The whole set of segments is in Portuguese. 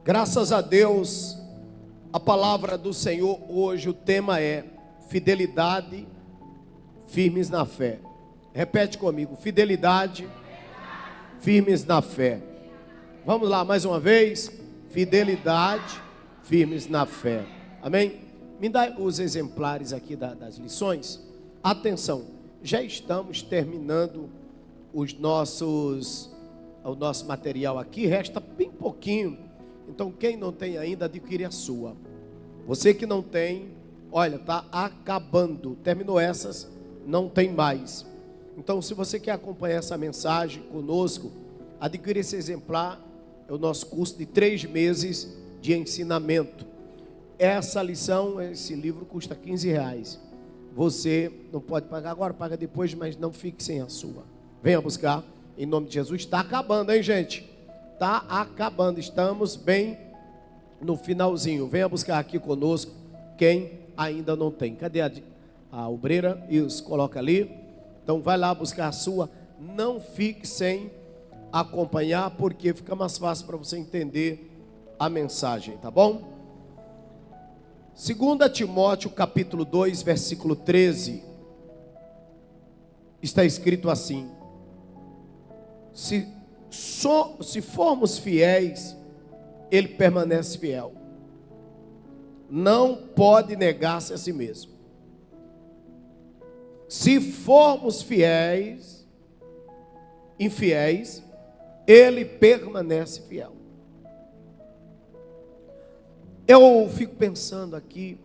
Graças a Deus, a palavra do Senhor hoje, o tema é fidelidade, firmes na fé. Repete comigo, fidelidade, firmes na fé. Vamos lá, mais uma vez, fidelidade, firmes na fé. Amém? Me dá os exemplares aqui das lições. Atenção, já estamos terminando o nosso material aqui, resta bem pouquinho. Então quem não tem ainda, adquire a sua. Você que não tem, olha, está acabando. Terminou essas, não tem mais. Então se você quer acompanhar essa mensagem conosco, adquire esse exemplar. É o nosso curso de 3 meses de ensinamento. Essa lição, esse livro custa R$15. Você não pode pagar agora, paga depois, mas não fique sem a sua. Venha buscar, em nome de Jesus. Está acabando, hein, gente? Está acabando, estamos bem no finalzinho. Venha buscar aqui conosco quem ainda não tem. Cadê a obreira? Isso, coloca ali. Então vai lá buscar a sua. Não fique sem acompanhar, porque fica mais fácil para você entender a mensagem, tá bom? 2 Timóteo capítulo 2, versículo 13. Está escrito assim: Se formos fiéis, ele permanece fiel. Não pode negar-se a si mesmo. Se formos infiéis, ele permanece fiel. Eu fico pensando aqui,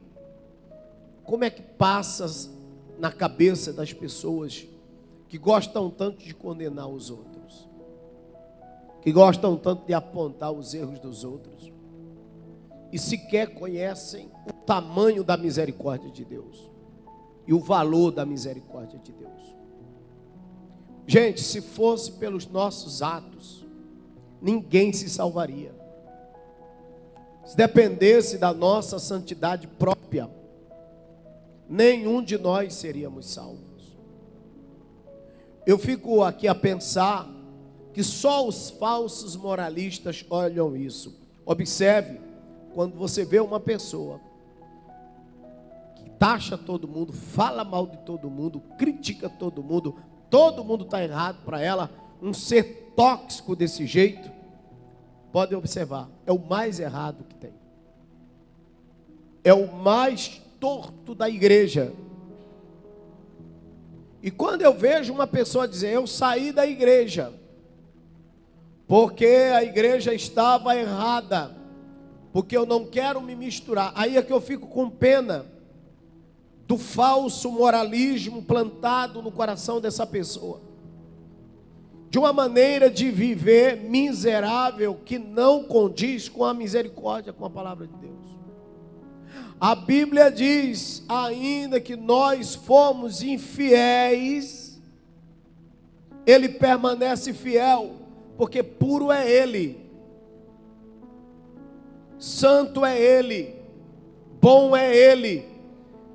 como é que passa na cabeça das pessoas que gostam tanto de condenar os outros, que gostam tanto de apontar os erros dos outros, e sequer conhecem o tamanho da misericórdia de Deus e o valor da misericórdia de Deus. Gente, se fosse pelos nossos atos, ninguém se salvaria. Se dependesse da nossa santidade própria, nenhum de nós seríamos salvos. Eu fico aqui a pensar que só os falsos moralistas olham isso. Observe, quando você vê uma pessoa que taxa todo mundo, fala mal de todo mundo, critica todo mundo está errado para ela, um ser tóxico desse jeito, podem observar, é o mais errado que tem. É o mais torto da igreja. E quando eu vejo uma pessoa dizer, eu saí da igreja porque a igreja estava errada, porque eu não quero me misturar, aí é que eu fico com pena do falso moralismo plantado no coração dessa pessoa, de uma maneira de viver miserável que não condiz com a misericórdia, com a palavra de Deus. A Bíblia diz, ainda que nós fomos infiéis, ele permanece fiel, porque puro é ele, santo é ele, bom é ele,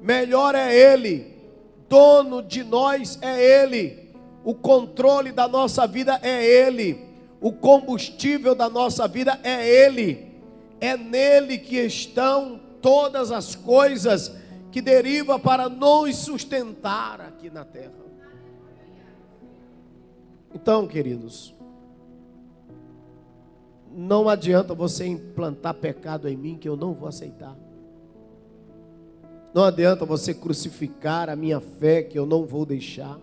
melhor é ele, dono de nós é ele. O controle da nossa vida é ele. O combustível da nossa vida é ele. É nele que estão todas as coisas que derivam para nos sustentar aqui na terra. Então, queridos, não adianta você implantar pecado em mim que eu não vou aceitar. Não adianta você crucificar a minha fé que eu não vou deixar.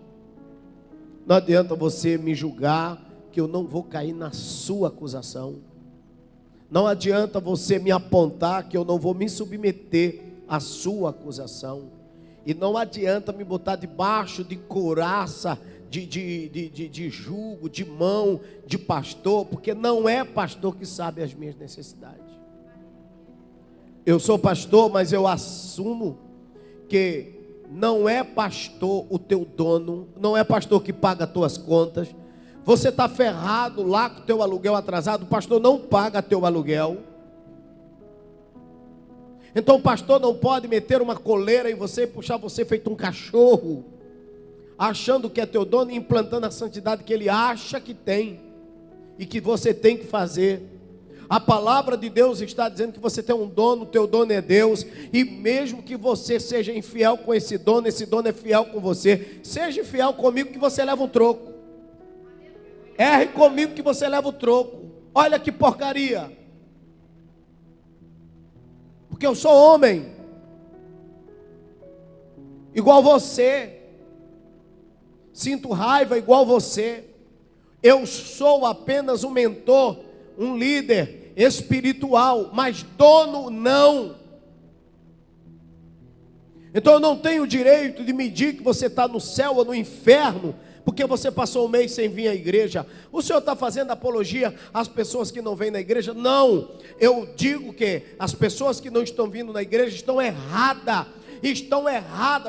Não adianta você me julgar, que eu não vou cair na sua acusação. Não adianta você me apontar, que eu não vou me submeter à sua acusação. E não adianta me botar debaixo de couraça, de jugo, de mão, de pastor, porque não é pastor que sabe as minhas necessidades. Eu sou pastor, mas eu assumo que não é pastor o teu dono, não é pastor que paga as tuas contas. Você está ferrado lá com o teu aluguel atrasado, o pastor não paga teu aluguel. Então o pastor não pode meter uma coleira em você e puxar você feito um cachorro, achando que é teu dono e implantando a santidade que ele acha que tem e que você tem que fazer. A palavra de Deus está dizendo que você tem um dono, o teu dono é Deus. E mesmo que você seja infiel com esse dono é fiel com você. Seja fiel comigo que você leva um troco. Erre comigo que você leva o troco. Olha que porcaria. Porque eu sou homem, igual você. Sinto raiva igual você. Eu sou apenas um mentor, um líder espiritual, mas dono não. Então eu não tenho o direito de medir que você está no céu ou no inferno, porque você passou um mês sem vir à igreja. O senhor está fazendo apologia às pessoas que não vêm na igreja? Não, eu digo que as pessoas que não estão vindo na igreja estão erradas,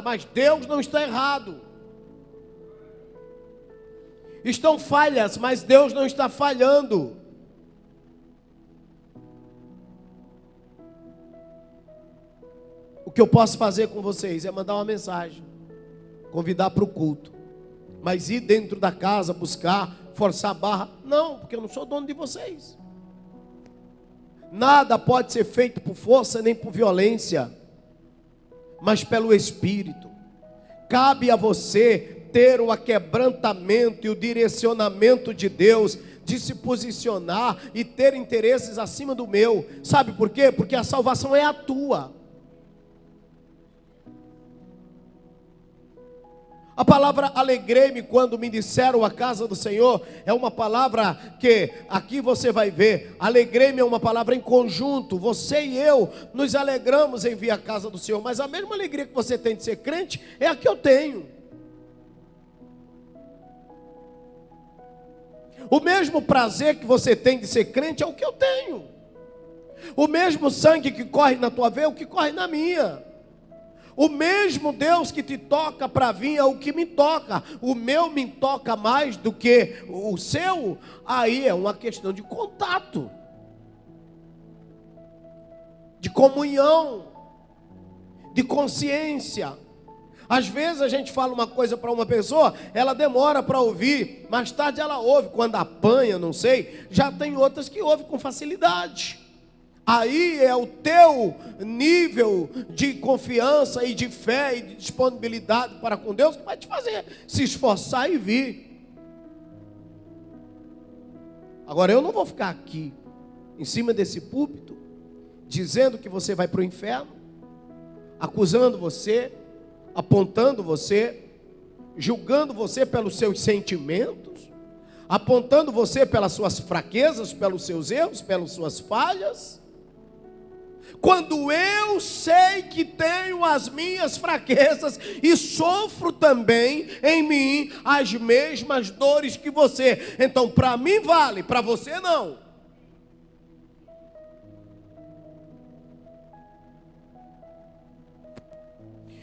mas Deus não está errado. Estão falhas, mas Deus não está falhando. O que eu posso fazer com vocês é mandar uma mensagem, convidar para o culto, mas ir dentro da casa, buscar, forçar a barra, não, porque eu não sou dono de vocês. Nada pode ser feito por força nem por violência, mas pelo Espírito. Cabe a você ter o aquebrantamento e o direcionamento de Deus, de se posicionar e ter interesses acima do meu. Sabe por quê? Porque a salvação é a tua. A palavra alegrei-me quando me disseram a casa do Senhor é uma palavra que aqui você vai ver. Alegrei-me é uma palavra em conjunto. Você e eu nos alegramos em vir à casa do Senhor, mas a mesma alegria que você tem de ser crente é a que eu tenho. O mesmo prazer que você tem de ser crente é o que eu tenho. O mesmo sangue que corre na tua veia é o que corre na minha. O mesmo Deus que te toca para vir é o que me toca. O meu me toca mais do que o seu. Aí é uma questão de contato, de comunhão, de consciência. Às vezes a gente fala uma coisa para uma pessoa, ela demora para ouvir, mais tarde ela ouve, quando apanha, não sei, já tem outras que ouvem com facilidade. Aí é o teu nível de confiança e de fé e de disponibilidade para com Deus que vai te fazer se esforçar e vir. Agora eu não vou ficar aqui, em cima desse púlpito, dizendo que você vai para o inferno, acusando você, apontando você, julgando você pelos seus sentimentos, apontando você pelas suas fraquezas, pelos seus erros, pelas suas falhas, quando eu sei que tenho as minhas fraquezas e sofro também em mim as mesmas dores que você. Então para mim vale, para você não.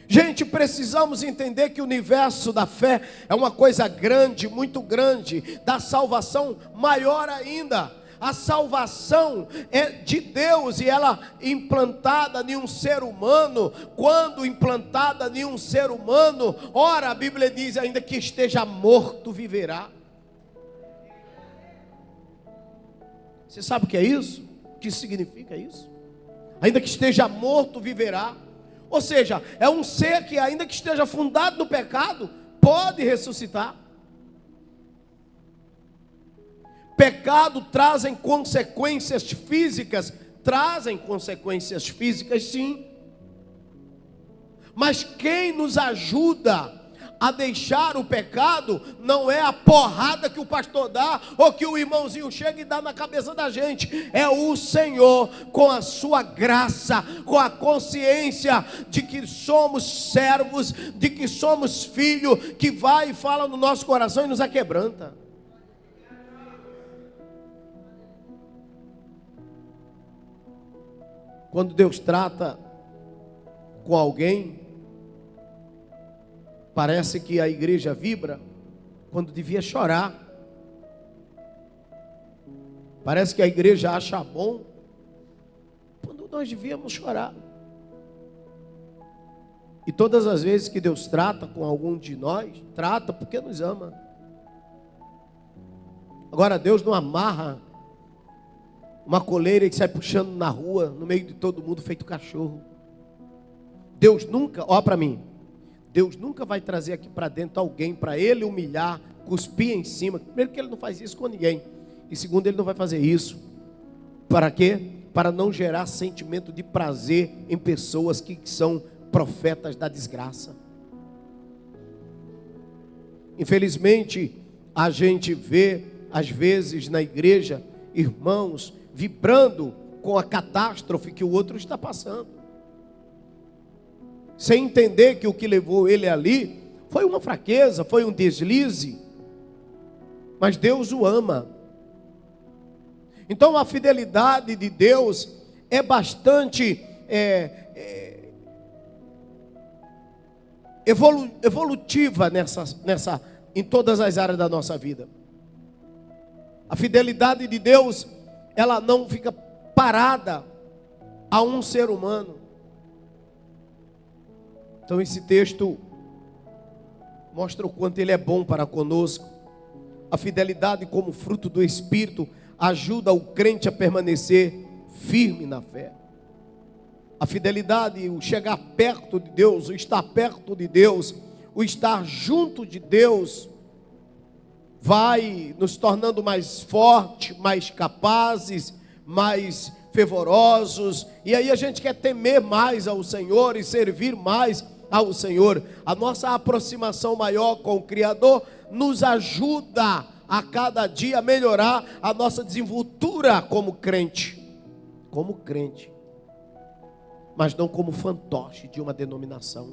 Gente, precisamos entender que o universo da fé é uma coisa grande, muito grande, da salvação maior ainda. A salvação é de Deus e ela implantada em um ser humano. Quando implantada em um ser humano, ora, a Bíblia diz, ainda que esteja morto, viverá. Você sabe o que é isso? O que significa isso? Ainda que esteja morto, viverá. Ou seja, é um ser que ainda que esteja fundado no pecado, pode ressuscitar. Pecado trazem consequências físicas, sim. Mas quem nos ajuda a deixar o pecado não é a porrada que o pastor dá ou que o irmãozinho chega e dá na cabeça da gente. É o Senhor com a sua graça, com a consciência de que somos servos, de que somos filhos, que vai e fala no nosso coração e nos aquebranta. Quando Deus trata com alguém, parece que a igreja vibra quando devia chorar. Parece que a igreja acha bom quando nós devíamos chorar. E todas as vezes que Deus trata com algum de nós, trata porque nos ama. Agora Deus não amarra uma coleira que sai puxando na rua, no meio de todo mundo, feito cachorro. Deus nunca, olha para mim, Deus nunca vai trazer aqui para dentro alguém para ele humilhar, cuspir em cima. Primeiro que ele não faz isso com ninguém. E segundo, ele não vai fazer isso. Para quê? Para não gerar sentimento de prazer em pessoas que são profetas da desgraça. Infelizmente, a gente vê, às vezes, na igreja, irmãos vibrando com a catástrofe que o outro está passando. Sem entender que o que levou ele ali foi uma fraqueza, foi um deslize. Mas Deus o ama. Então a fidelidade de Deus é bastante evolutiva em todas as áreas da nossa vida. A fidelidade de Deus, ela não fica parada a um ser humano. Então esse texto mostra o quanto ele é bom para conosco. A fidelidade como fruto do Espírito ajuda o crente a permanecer firme na fé. A fidelidade, o chegar perto de Deus, o estar perto de Deus, o estar junto de Deus, vai nos tornando mais fortes, mais capazes, mais fervorosos. E aí a gente quer temer mais ao Senhor e servir mais ao Senhor. A nossa aproximação maior com o Criador nos ajuda a cada dia a melhorar a nossa desenvoltura como crente. Como crente. Mas não como fantoche de uma denominação.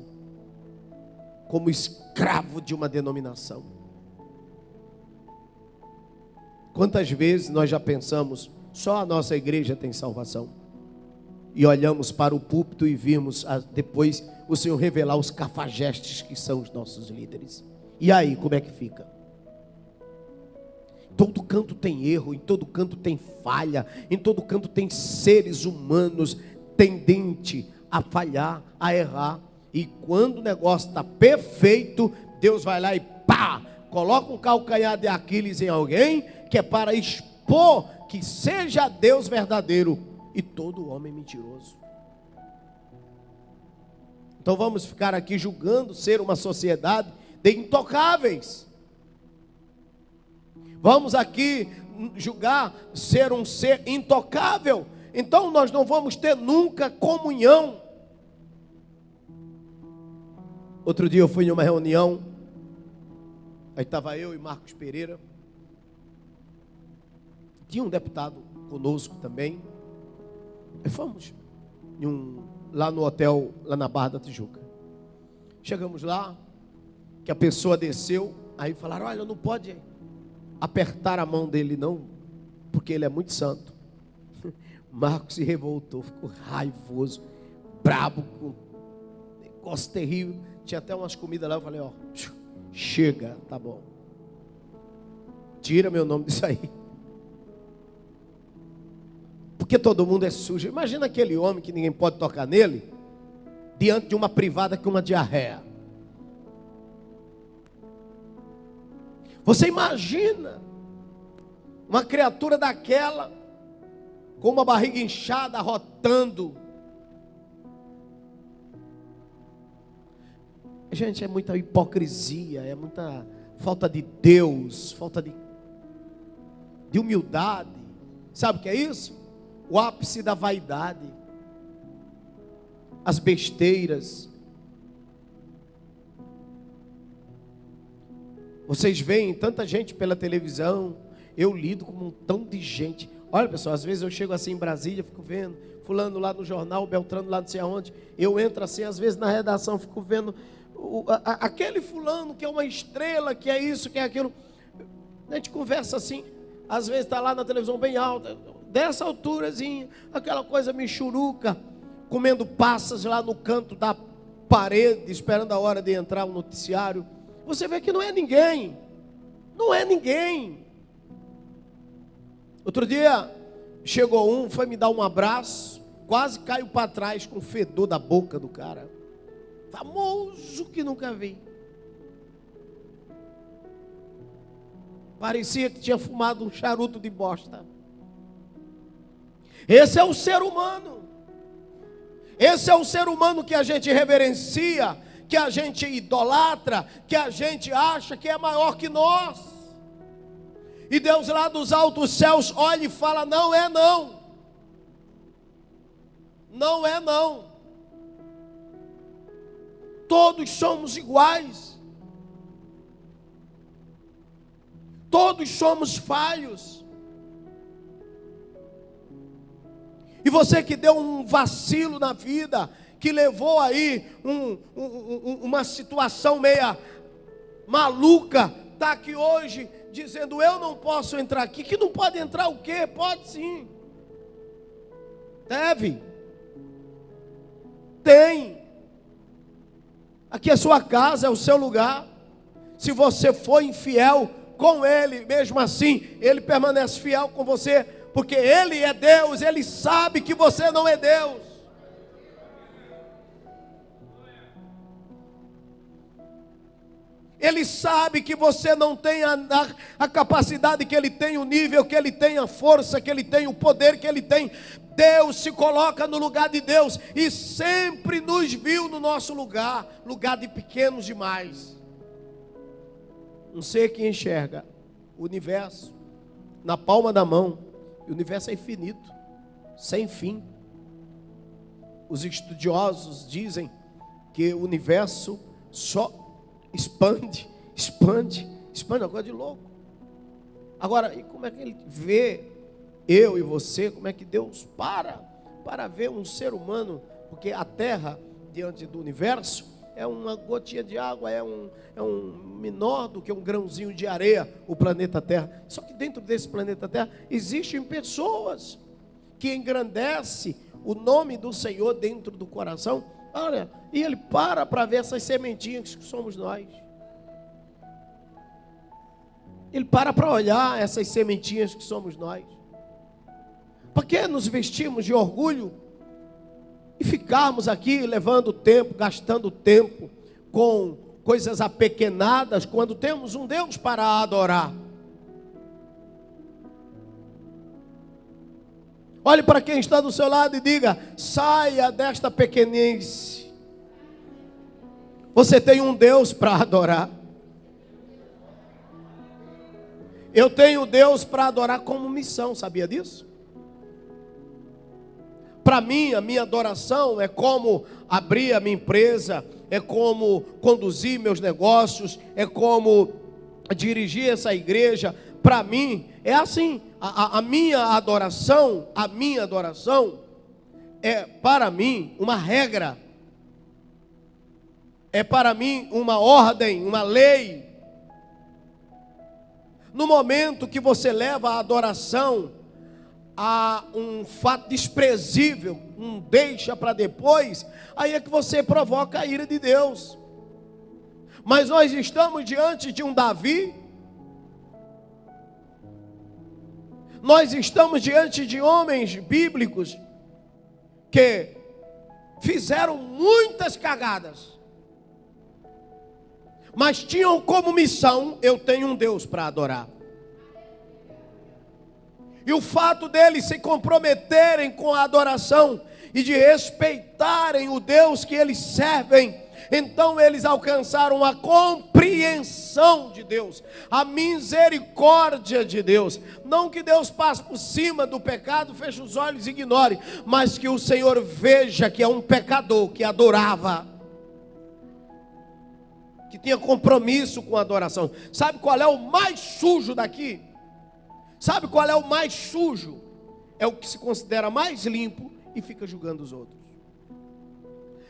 Como escravo de uma denominação. Quantas vezes nós já pensamos, só a nossa igreja tem salvação. E olhamos para o púlpito e vimos depois o Senhor revelar os cafajestes que são os nossos líderes. E aí, como é que fica? Em todo canto tem erro, em todo canto tem falha, em todo canto tem seres humanos tendente a falhar, a errar. E quando o negócio está perfeito, Deus vai lá e pá, coloca um calcanhar de Aquiles em alguém, que é para expor que seja Deus verdadeiro e todo homem mentiroso. Então vamos ficar aqui julgando ser uma sociedade de intocáveis. Vamos aqui julgar ser um ser intocável. Então nós não vamos ter nunca comunhão. Outro dia eu fui em uma reunião, aí estava eu e Marcos Pereira. Tinha um deputado conosco também. E fomos lá no hotel, lá na Barra da Tijuca. Chegamos lá, que a pessoa desceu, aí falaram, olha, não pode apertar a mão dele não, porque ele é muito santo. Marcos se revoltou, ficou raivoso, brabo, com um negócio terrível. Tinha até umas comidas lá, eu falei, ó, chega, tá bom. Tira meu nome disso aí. Porque todo mundo é sujo. Imagina aquele homem que ninguém pode tocar nele, diante de uma privada com uma diarreia. Você imagina uma criatura daquela, com uma barriga inchada, arrotando. Gente, é muita hipocrisia, é muita falta de Deus, falta de humildade. Sabe o que é isso? O ápice da vaidade, as besteiras. Vocês veem tanta gente pela televisão, eu lido com um montão de gente. Olha pessoal, às vezes eu chego assim em Brasília, fico vendo, fulano lá no jornal, Beltrano lá não sei aonde, eu entro assim, às vezes na redação, fico vendo aquele fulano que é uma estrela, que é isso, que é aquilo. A gente conversa assim, às vezes está lá na televisão bem alta, dessa alturazinha, aquela coisa michuruca, comendo passas lá no canto da parede, esperando a hora de entrar o noticiário. Você vê que não é ninguém. Não é ninguém. Outro dia, chegou um, foi me dar um abraço, quase caiu para trás com o fedor da boca do cara. Famoso que nunca vi. Parecia que tinha fumado um charuto de bosta. Esse é o ser humano. Esse é o ser humano que a gente reverencia, que a gente idolatra, que a gente acha que é maior que nós. E Deus lá dos altos céus olha e fala: não é não. Não é não. Todos somos iguais. Todos somos falhos. E você que deu um vacilo na vida, que levou aí uma situação meia maluca, está aqui hoje dizendo: eu não posso entrar aqui. Que não pode entrar o quê? Pode sim. Deve. Tem. Aqui é sua casa, é o seu lugar. Se você for infiel com Ele, mesmo assim, Ele permanece fiel com você, porque Ele é Deus, Ele sabe que você não é Deus. Ele sabe que você não tem a capacidade que Ele tem, o nível que Ele tem, a força que Ele tem, o poder que Ele tem. Deus se coloca no lugar de Deus e sempre nos viu no nosso lugar, lugar de pequenos demais. Um ser que enxerga o universo na palma da mão. O universo é infinito, sem fim. Os estudiosos dizem que o universo só expande, uma coisa de louco. Agora, e como é que Ele vê eu e você? Como é que Deus para ver um ser humano? Porque a Terra, diante do universo, é uma gotinha de água, é um menor do que um grãozinho de areia, o planeta Terra. Só que dentro desse planeta Terra existem pessoas que engrandecem o nome do Senhor dentro do coração. Olha, e Ele para ver essas sementinhas que somos nós. Ele para olhar essas sementinhas que somos nós. Por que nos vestimos de orgulho e ficarmos aqui levando tempo, gastando tempo com coisas apequenadas, quando temos um Deus para adorar? Olhe para quem está do seu lado e diga: saia desta pequenice. Você tem um Deus para adorar. Eu tenho Deus para adorar como missão, sabia disso? Para mim, a minha adoração é como abrir a minha empresa, é como conduzir meus negócios, é como dirigir essa igreja. Para mim, é assim. A minha adoração é para mim uma regra, é para mim uma ordem, uma lei. No momento que você leva a adoração a um fato desprezível, um deixa para depois, aí é que você provoca a ira de Deus. Mas nós estamos diante de um Davi, nós estamos diante de homens bíblicos que fizeram muitas cagadas, mas tinham como missão: eu tenho um Deus para adorar. E o fato deles se comprometerem com a adoração e de respeitarem o Deus que eles servem, então eles alcançaram a compreensão de Deus, a misericórdia de Deus. Não que Deus passe por cima do pecado, feche os olhos e ignore, mas que o Senhor veja que é um pecador que adorava, que tinha compromisso com a adoração. Sabe qual é o mais sujo daqui? Sabe qual é o mais sujo? É o que se considera mais limpo e fica julgando os outros.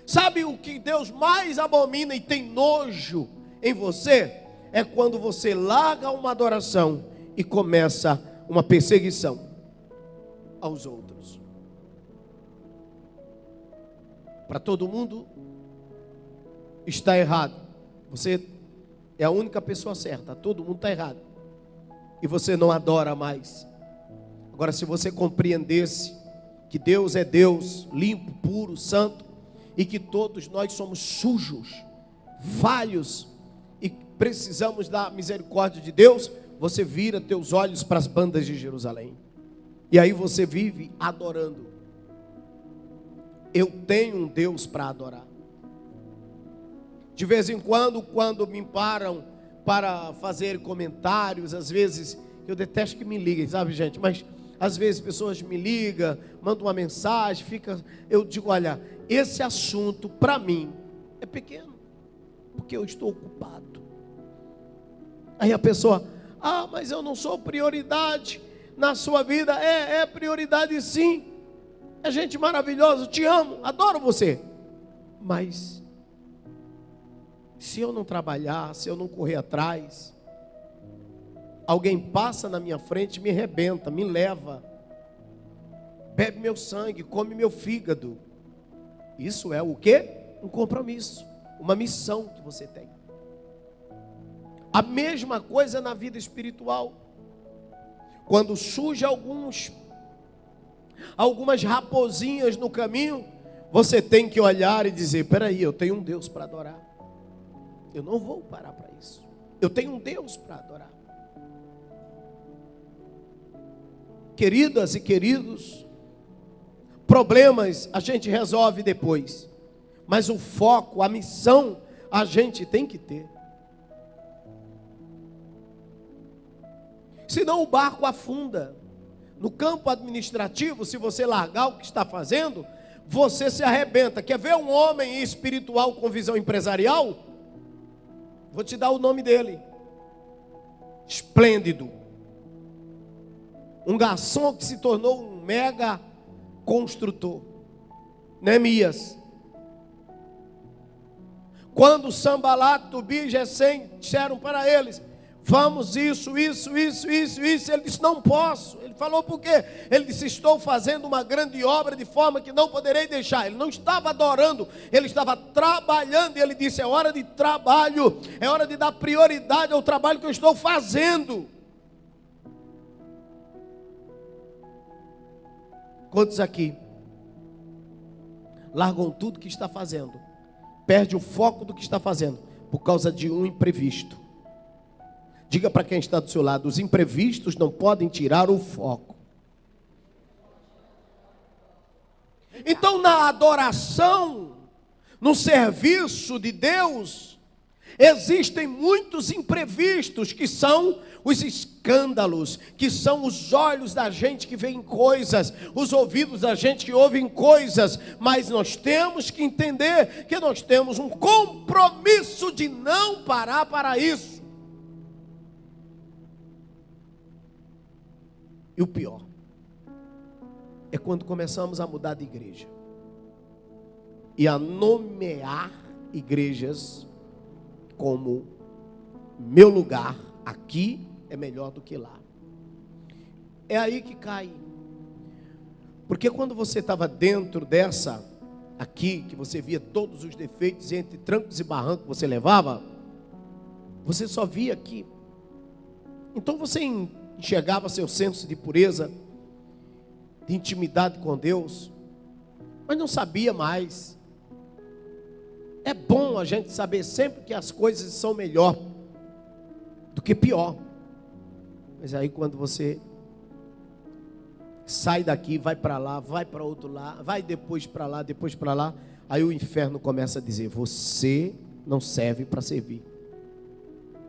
Sabe o que Deus mais abomina e tem nojo em você? É quando você larga uma adoração e começa uma perseguição aos outros. Para todo mundo está errado. Você é a única pessoa certa, todo mundo está errado. E você não adora mais. Agora, se você compreendesse que Deus é Deus, limpo, puro, santo, e que todos nós somos sujos, falhos, e precisamos da misericórdia de Deus, você vira teus olhos para as bandas de Jerusalém. E aí você vive adorando. Eu tenho um Deus para adorar. De vez em quando me param para fazer comentários, às vezes, eu detesto que me liguem, sabe, gente? Mas às vezes pessoas me ligam, mandam uma mensagem, eu digo, olha, esse assunto para mim é pequeno, porque eu estou ocupado. Aí a pessoa, mas eu não sou prioridade na sua vida. É prioridade sim. É gente maravilhosa, te amo, adoro você. Mas se eu não trabalhar, se eu não correr atrás, alguém passa na minha frente, me arrebenta, me leva, bebe meu sangue, come meu fígado. Isso é o quê? Um compromisso, uma missão que você tem. A mesma coisa na vida espiritual. Quando surge algumas raposinhas no caminho, você tem que olhar e dizer, peraí, eu tenho um Deus para adorar. Eu não vou parar para isso. Eu tenho um Deus para adorar. Queridas e queridos, problemas a gente resolve depois, mas o foco, a missão, a gente tem que ter. Senão o barco afunda. No campo administrativo, se você largar o que está fazendo, você se arrebenta. Quer ver um homem espiritual com visão empresarial? Vou te dar o nome dele. Esplêndido. Um garçom que se tornou um mega construtor. Neemias. Quando Sanbalat, Tobias e Gesem disseram para eles, vamos isso. Ele disse, não posso. Ele falou por quê? Ele disse, estou fazendo uma grande obra de forma que não poderei deixar. Ele não estava adorando, ele estava trabalhando. E ele disse, é hora de trabalho, é hora de dar prioridade ao trabalho que eu estou fazendo. Quantos aqui largam tudo que está fazendo, perde o foco do que está fazendo, por causa de um imprevisto? Diga para quem está do seu lado, os imprevistos não podem tirar o foco. Então, na adoração, no serviço de Deus, existem muitos imprevistos, que são os escândalos, que são os olhos da gente que veem coisas, os ouvidos da gente que ouvem coisas, mas nós temos que entender que nós temos um compromisso de não parar para isso. E o pior é quando começamos a mudar de igreja e a nomear igrejas como meu lugar aqui é melhor do que lá. É aí que cai. Porque quando você estava dentro dessa aqui, que você via todos os defeitos entre trancos e barrancos que você levava, você só via aqui. Então você enxergava seu senso de pureza, de intimidade com Deus, mas não sabia mais. É bom a gente saber sempre que as coisas são melhor do que pior. Mas aí quando você sai daqui, vai para lá, vai para outro lado, vai depois para lá, aí o inferno começa a dizer, você não serve para servir.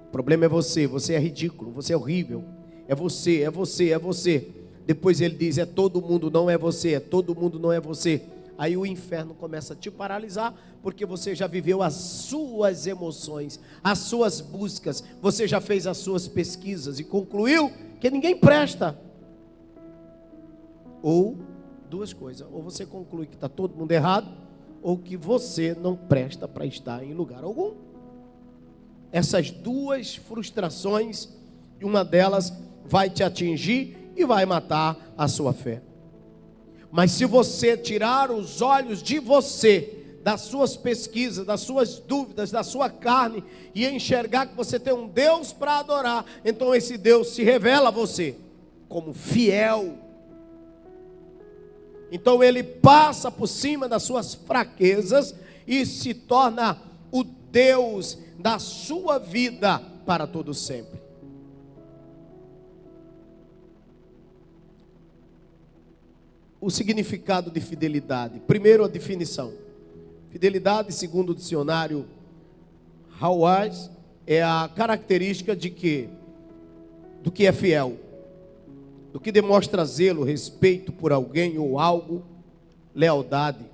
O problema é você é ridículo, você é horrível. É você. Depois ele diz, é todo mundo, não é você, é todo mundo, não é você. Aí o inferno começa a te paralisar, porque você já viveu as suas emoções, as suas buscas, você já fez as suas pesquisas e concluiu que ninguém presta. Ou duas coisas, ou você conclui que está todo mundo errado, ou que você não presta para estar em lugar algum. Essas duas frustrações, uma delas vai te atingir e vai matar a sua fé. Mas se você tirar os olhos de você, das suas pesquisas, das suas dúvidas, da sua carne, e enxergar que você tem um Deus para adorar, então esse Deus se revela a você como fiel. Então ele passa por cima das suas fraquezas e se torna o Deus da sua vida para todo sempre. o significado de fidelidade. Primeiro, a definição. Fidelidade, segundo o dicionário Howard, é a característica de quê? Do que é fiel, do que demonstra zelo, respeito por alguém ou algo, lealdade.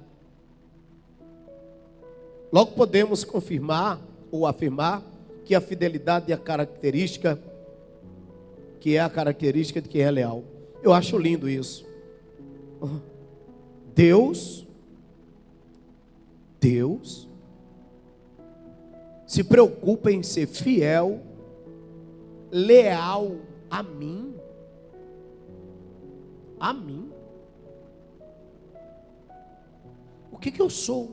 Logo podemos confirmar ou afirmar que a fidelidade é a característica de quem é leal. Eu acho lindo isso. Deus se preocupa em ser fiel, leal a mim. A mim. O que eu sou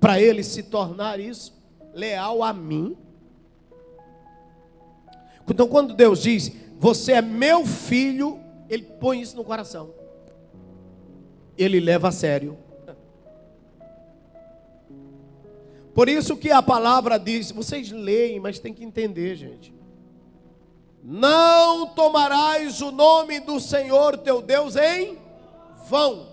para Ele se tornar isso, leal a mim? Então quando Deus diz, você é meu filho, Ele põe isso no coração. Ele leva a sério. Por isso que a palavra diz, vocês leem, mas tem que entender, gente. Não tomarás o nome do Senhor teu Deus em vão,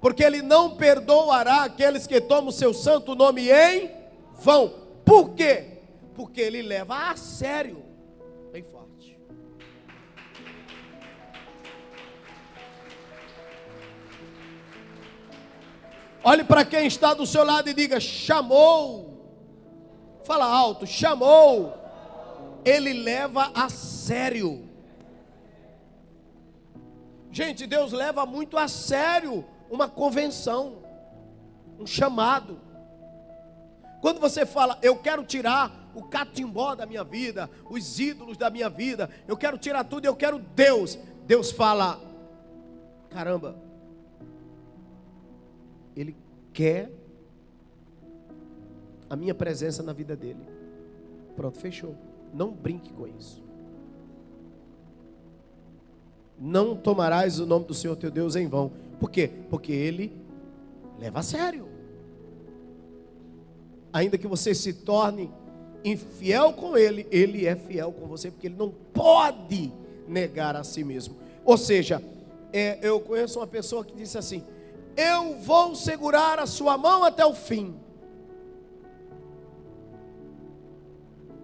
porque Ele não perdoará aqueles que tomam o seu santo nome em vão. Por quê? Porque Ele leva a sério. Bem forte. Olhe para quem está do seu lado e diga, chamou. Fala alto, chamou. Ele leva a sério. Gente, Deus leva muito a sério uma convenção, um chamado. Quando você fala, eu quero tirar o catimbó da minha vida, os ídolos da minha vida, eu quero tirar tudo, eu quero Deus. Deus fala, caramba, Ele quer a minha presença na vida dele. Pronto, fechou. Não brinque com isso. Não tomarás o nome do Senhor teu Deus em vão. Por quê? Porque Ele leva a sério. Ainda que você se torne infiel com Ele, Ele é fiel com você, porque Ele não pode negar a si mesmo. Ou seja, eu conheço uma pessoa que disse assim, eu vou segurar a sua mão até o fim.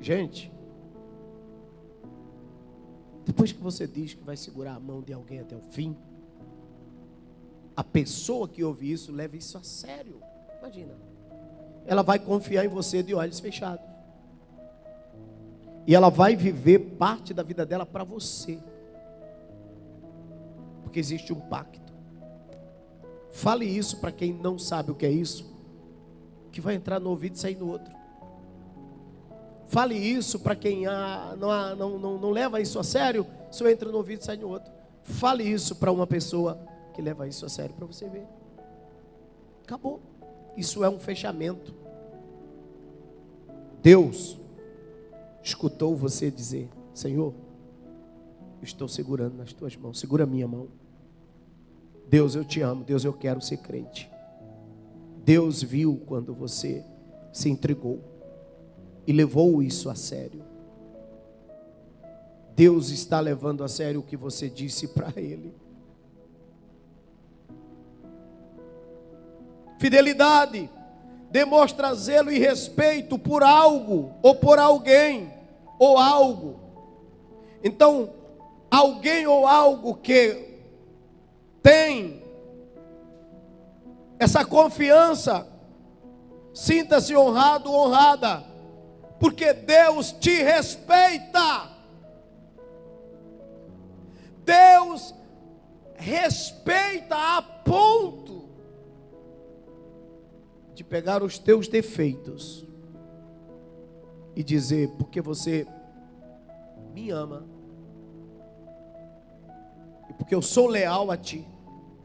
Gente, depois que você diz que vai segurar a mão de alguém até o fim, a pessoa que ouve isso, leva isso a sério. Imagina, ela vai confiar em você de olhos fechados. E ela vai viver parte da vida dela para você. Porque existe um pacto. Fale isso para quem não sabe o que é isso, que vai entrar no ouvido e sair no outro. Fale isso para quem não leva isso a sério, só entra no ouvido e sai no outro. Fale isso para uma pessoa que leva isso a sério, para você ver. Acabou. Isso é um fechamento. Deus escutou você dizer, Senhor, eu estou segurando nas tuas mãos, segura a minha mão. Deus, eu te amo. Deus, eu quero ser crente. Deus viu quando você se entregou e levou isso a sério. Deus está levando a sério o que você disse para Ele. Fidelidade demonstra zelo e respeito por algo ou por alguém ou algo. Então, alguém ou algo que tem essa confiança, sinta-se honrado, honrada, porque Deus te respeita. Deus respeita a ponto de pegar os teus defeitos e dizer, porque você me ama e porque eu sou leal a ti,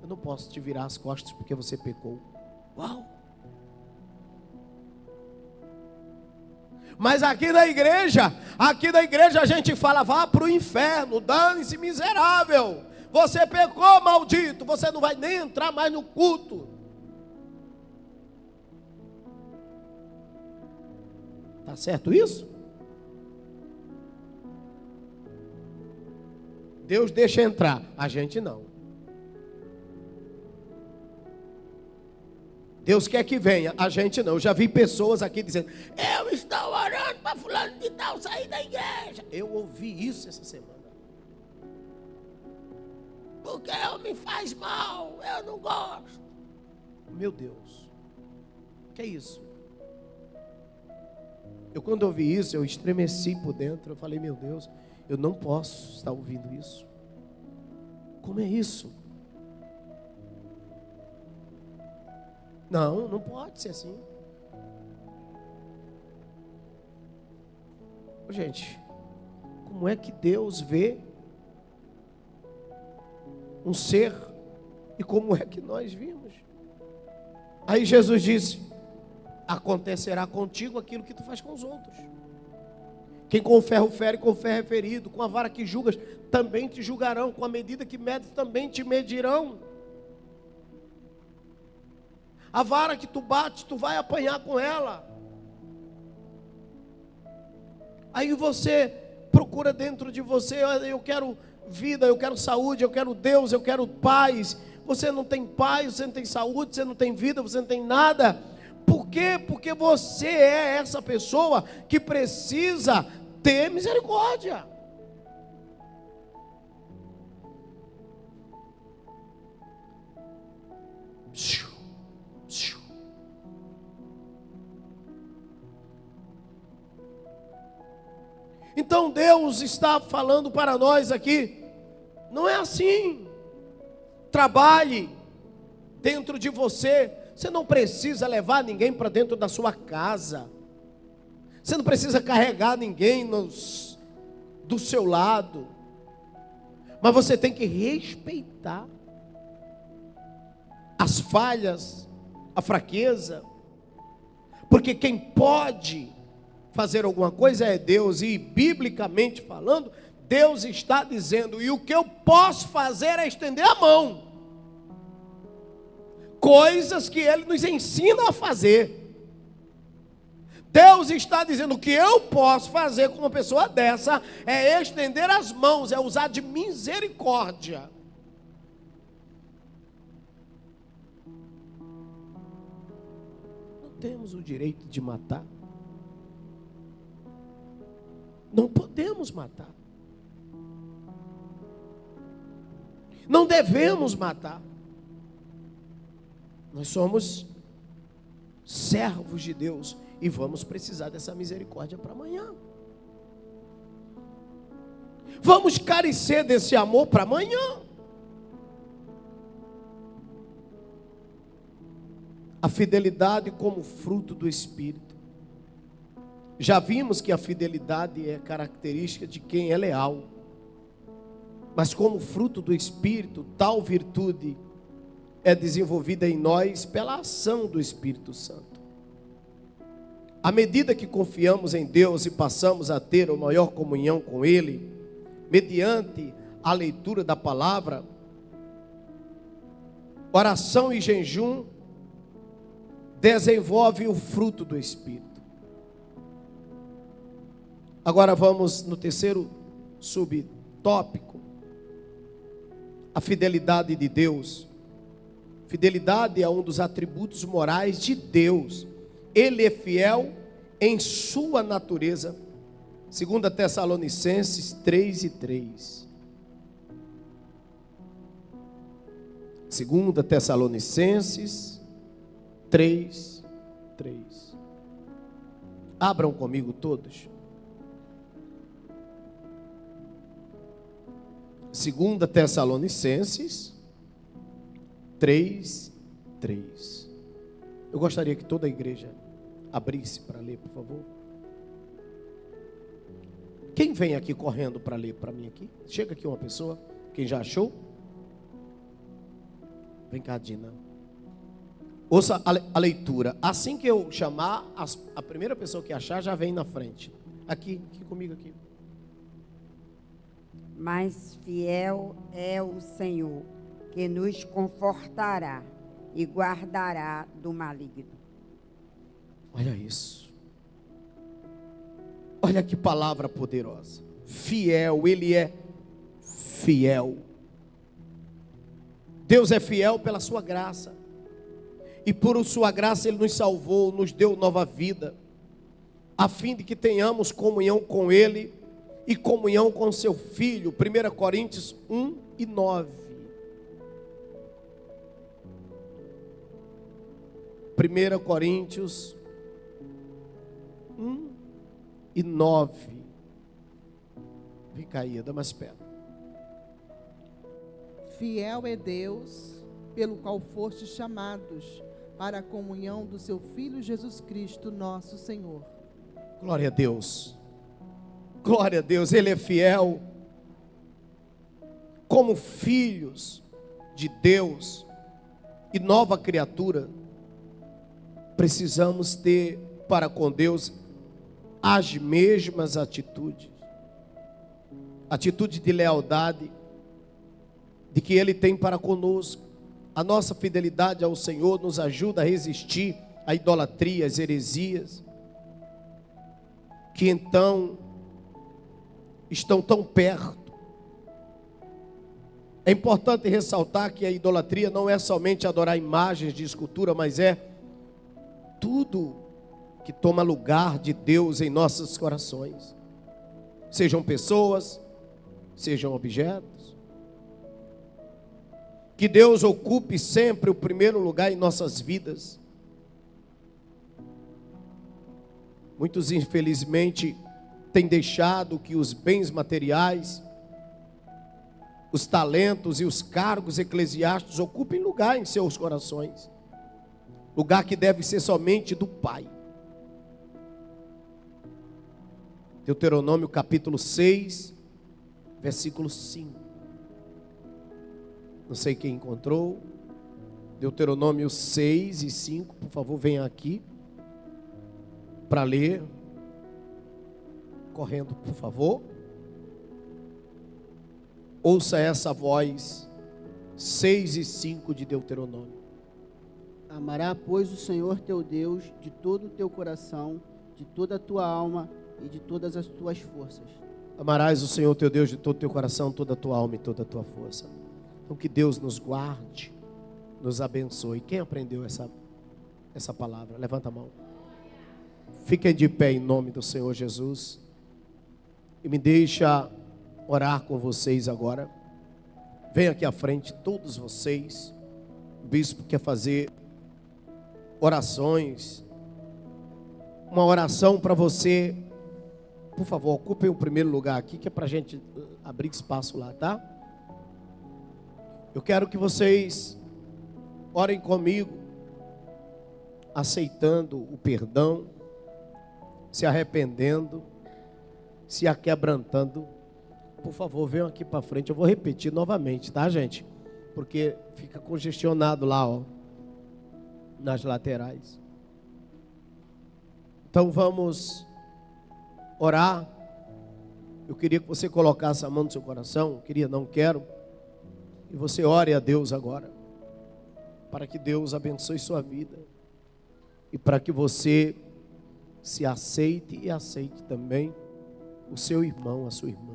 eu não posso te virar as costas porque você pecou. Uau! Mas aqui da igreja a gente fala, vá para o inferno, dane-se miserável, você pecou, maldito, você não vai nem entrar mais no culto. Tá certo isso? Deus deixa entrar, a gente não. Deus quer que venha, a gente não. Eu já vi pessoas aqui dizendo: eu estou orando para fulano de tal sair da igreja. Eu ouvi isso essa semana. Porque me faz mal, eu não gosto. Meu Deus, que é isso? Eu quando ouvi isso, eu estremeci por dentro. Eu falei: meu Deus, eu não posso estar ouvindo isso. Como é isso? Não, não pode ser assim. Gente, como é que Deus vê um ser e como é que nós vimos? Aí Jesus disse: acontecerá contigo aquilo que tu faz com os outros. Quem com o ferro fere, com o ferro é ferido. Com a vara que julgas, também te julgarão. Com a medida que medes, também te medirão. A vara que tu bate, tu vai apanhar com ela. Aí você procura dentro de você: eu quero vida, eu quero saúde, eu quero Deus, eu quero paz. Você não tem paz, você não tem saúde, você não tem vida, você não tem nada. Por quê? Porque você é essa pessoa que precisa ter misericórdia. Então Deus está falando para nós aqui: não é assim. Trabalhe dentro de você. Você não precisa levar ninguém para dentro da sua casa. Você não precisa carregar ninguém do seu lado. Mas você tem que respeitar as falhas, a fraqueza. Porque quem pode fazer alguma coisa é Deus. E biblicamente falando, Deus está dizendo: e o que eu posso fazer é estender a mão. Coisas que Ele nos ensina a fazer. Deus está dizendo: o que eu posso fazer com uma pessoa dessa é estender as mãos, é usar de misericórdia. Não temos o direito de matar. Não podemos matar. Não devemos matar. Nós somos servos de Deus e vamos precisar dessa misericórdia para amanhã. Vamos carecer desse amor para amanhã. A fidelidade como fruto do Espírito. Já vimos que a fidelidade é característica de quem é leal. Mas como fruto do Espírito, tal virtude é desenvolvida em nós pela ação do Espírito Santo. À medida que confiamos em Deus e passamos a ter uma maior comunhão com Ele, mediante a leitura da palavra, oração e jejum, desenvolve o fruto do Espírito. Agora vamos no terceiro subtópico: a fidelidade de Deus. Fidelidade é um dos atributos morais de Deus. Ele é fiel em sua natureza. 2 Tessalonicenses 3:3. 2 Tessalonicenses 3:3. Abram comigo todos. 2 Tessalonicenses 3:3. Eu gostaria que toda a igreja abrisse para ler, por favor. Quem vem aqui correndo para ler para mim aqui? Chega aqui uma pessoa. Quem já achou? Vem cá, Dina. Ouça a leitura. Assim que eu chamar, a primeira pessoa que achar já vem na frente. Aqui comigo aqui. Mas fiel é o Senhor, que nos confortará e guardará do maligno. Olha isso. Olha que palavra poderosa. Fiel, Ele é fiel. Deus é fiel pela sua graça. e por sua graça Ele nos salvou, nos deu nova vida, a fim de que tenhamos comunhão com Ele e comunhão com seu Filho. 1 Coríntios 1:9. 1 Coríntios 1:9. Fica aí, dá mais perto. Fiel é Deus, pelo qual fostes chamados para a comunhão do seu Filho Jesus Cristo, nosso Senhor. Glória a Deus. Glória a Deus, Ele é fiel. Como filhos de Deus e nova criatura, precisamos ter para com Deus as mesmas atitudes. Atitude de lealdade, de que Ele tem para conosco. A nossa fidelidade ao Senhor nos ajuda a resistir à idolatria, às heresias, que então estão tão perto. É importante ressaltar que a idolatria não é somente adorar imagens de escultura, mas é tudo que toma lugar de Deus em nossos corações. Sejam pessoas, sejam objetos. Que Deus ocupe sempre o primeiro lugar em nossas vidas. Muitos, infelizmente, têm deixado que os bens materiais, os talentos e os cargos eclesiásticos ocupem lugar em seus corações. Lugar que deve ser somente do Pai. Deuteronômio capítulo 6, versículo 5. Não sei quem encontrou. Deuteronômio 6 e 5, por favor, venha aqui para ler. Correndo, por favor. Ouça essa voz. 6 e 5 de Deuteronômio. Amará, pois, o Senhor teu Deus de todo o teu coração, de toda a tua alma e de todas as tuas forças. Amarás o Senhor teu Deus de todo o teu coração, toda a tua alma e toda a tua força. Então que Deus nos guarde, nos abençoe. Quem aprendeu essa palavra? Levanta a mão. Fiquem de pé em nome do Senhor Jesus. E me deixa orar com vocês agora. Venha aqui à frente, todos vocês. O bispo quer fazer orações. Uma oração para você. Por favor, ocupem o primeiro lugar aqui, que é para a gente abrir espaço lá, tá? Eu quero que vocês orem comigo, aceitando o perdão, se arrependendo, se aquebrantando. Por favor, venham aqui para frente. Eu vou repetir novamente, tá, gente? Porque fica congestionado lá, ó, nas laterais. Então vamos orar. Eu queria que você colocasse a mão no seu coração. Queria, não quero. E você ore a Deus agora, para que Deus abençoe sua vida e para que você se aceite e aceite também o seu irmão, a sua irmã.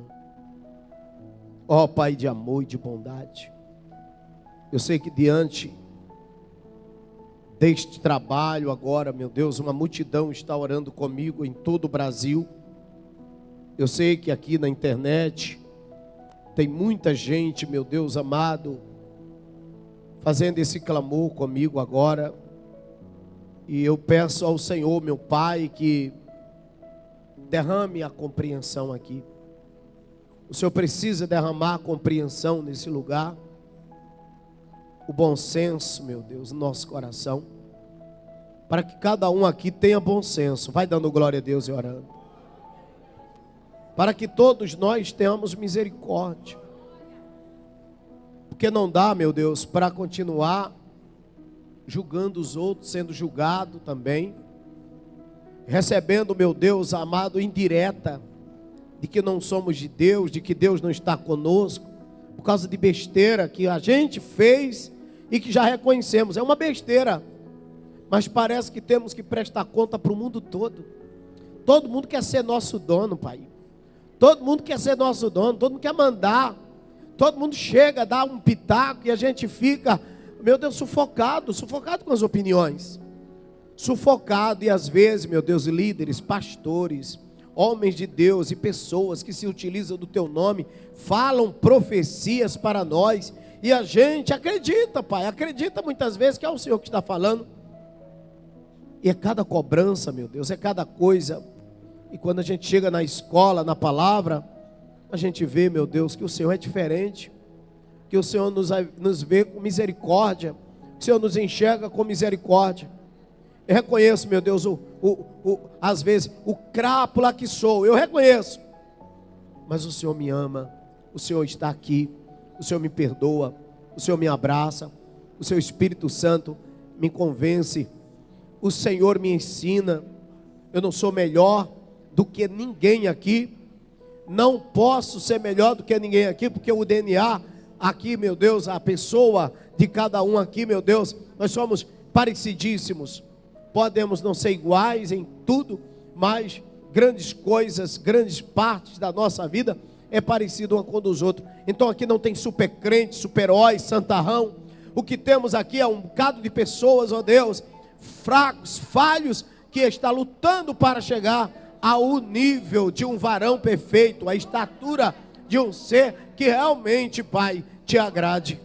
Ó Pai de amor e de bondade, eu sei que diante deste trabalho agora, meu Deus, uma multidão está orando comigo em todo o Brasil. Eu sei que aqui na internet tem muita gente, meu Deus amado, fazendo esse clamor comigo agora. E eu peço ao Senhor, meu Pai, que derrame a compreensão aqui. O Senhor precisa derramar a compreensão nesse lugar. O bom senso, meu Deus, no nosso coração. Para que cada um aqui tenha bom senso. Vai dando glória a Deus e orando. Para que todos nós tenhamos misericórdia. Porque não dá, meu Deus, para continuar julgando os outros, sendo julgado também. Recebendo, meu Deus amado, indireta de que não somos de Deus, de que Deus não está conosco, por causa de besteira que a gente fez e que já reconhecemos. É uma besteira, mas parece que temos que prestar conta para o mundo todo. Todo mundo quer ser nosso dono, Pai. Todo mundo quer ser nosso dono, todo mundo quer mandar. Todo mundo chega, dá um pitaco e a gente fica meu Deus, sufocado com as opiniões. Sufocado, e às vezes, meu Deus, líderes, pastores, homens de Deus e pessoas que se utilizam do teu nome, falam profecias para nós, e a gente acredita, Pai, acredita muitas vezes que é o Senhor que está falando, e é cada cobrança, meu Deus, é cada coisa, e quando a gente chega na escola, na palavra, a gente vê, meu Deus, que o Senhor é diferente, que o Senhor nos vê com misericórdia, que o Senhor nos enxerga com misericórdia. Eu reconheço, meu Deus, às vezes, o crápula que sou, eu reconheço, mas o Senhor me ama, o Senhor está aqui, o Senhor me perdoa, o Senhor me abraça, o seu Espírito Santo me convence, o Senhor me ensina. Eu não sou melhor do que ninguém aqui, não posso ser melhor do que ninguém aqui, porque o DNA aqui, meu Deus, a pessoa de cada um aqui, meu Deus, nós somos parecidíssimos. Podemos não ser iguais em tudo, mas grandes coisas, grandes partes da nossa vida é parecido uma com dos outros. Então aqui não tem super crente, super herói, santarrão. O que temos aqui é um bocado de pessoas, ó Deus, fracos, falhos, que está lutando para chegar ao nível de um varão perfeito, a estatura de um ser que realmente, Pai, te agrade.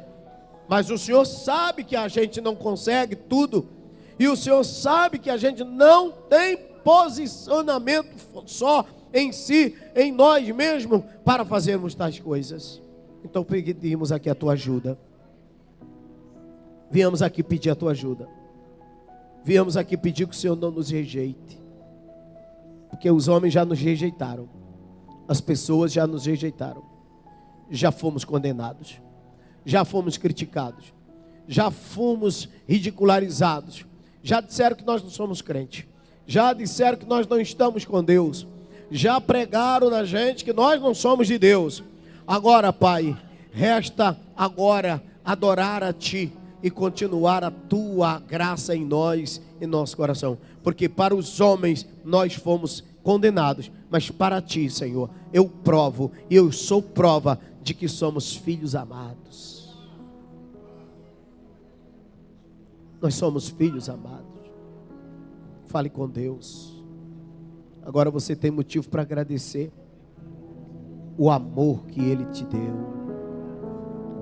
Mas o Senhor sabe que a gente não consegue tudo, e o Senhor sabe que a gente não tem posicionamento só em si, em nós mesmos, para fazermos tais coisas. Então pedimos aqui a tua ajuda. Viemos aqui pedir a tua ajuda. Viemos aqui pedir que o Senhor não nos rejeite, porque os homens já nos rejeitaram, as pessoas já nos rejeitaram, já fomos condenados, já fomos criticados, já fomos ridicularizados, já disseram que nós não somos crentes, já disseram que nós não estamos com Deus, já pregaram na gente que nós não somos de Deus. Agora, Pai, resta agora adorar a Ti e continuar a Tua graça em nós, em nosso coração, porque para os homens nós fomos condenados, mas para Ti, Senhor, eu provo, e eu sou prova de que somos filhos amados. Nós somos filhos amados. Fale com Deus. Agora você tem motivo para agradecer o amor que Ele te deu.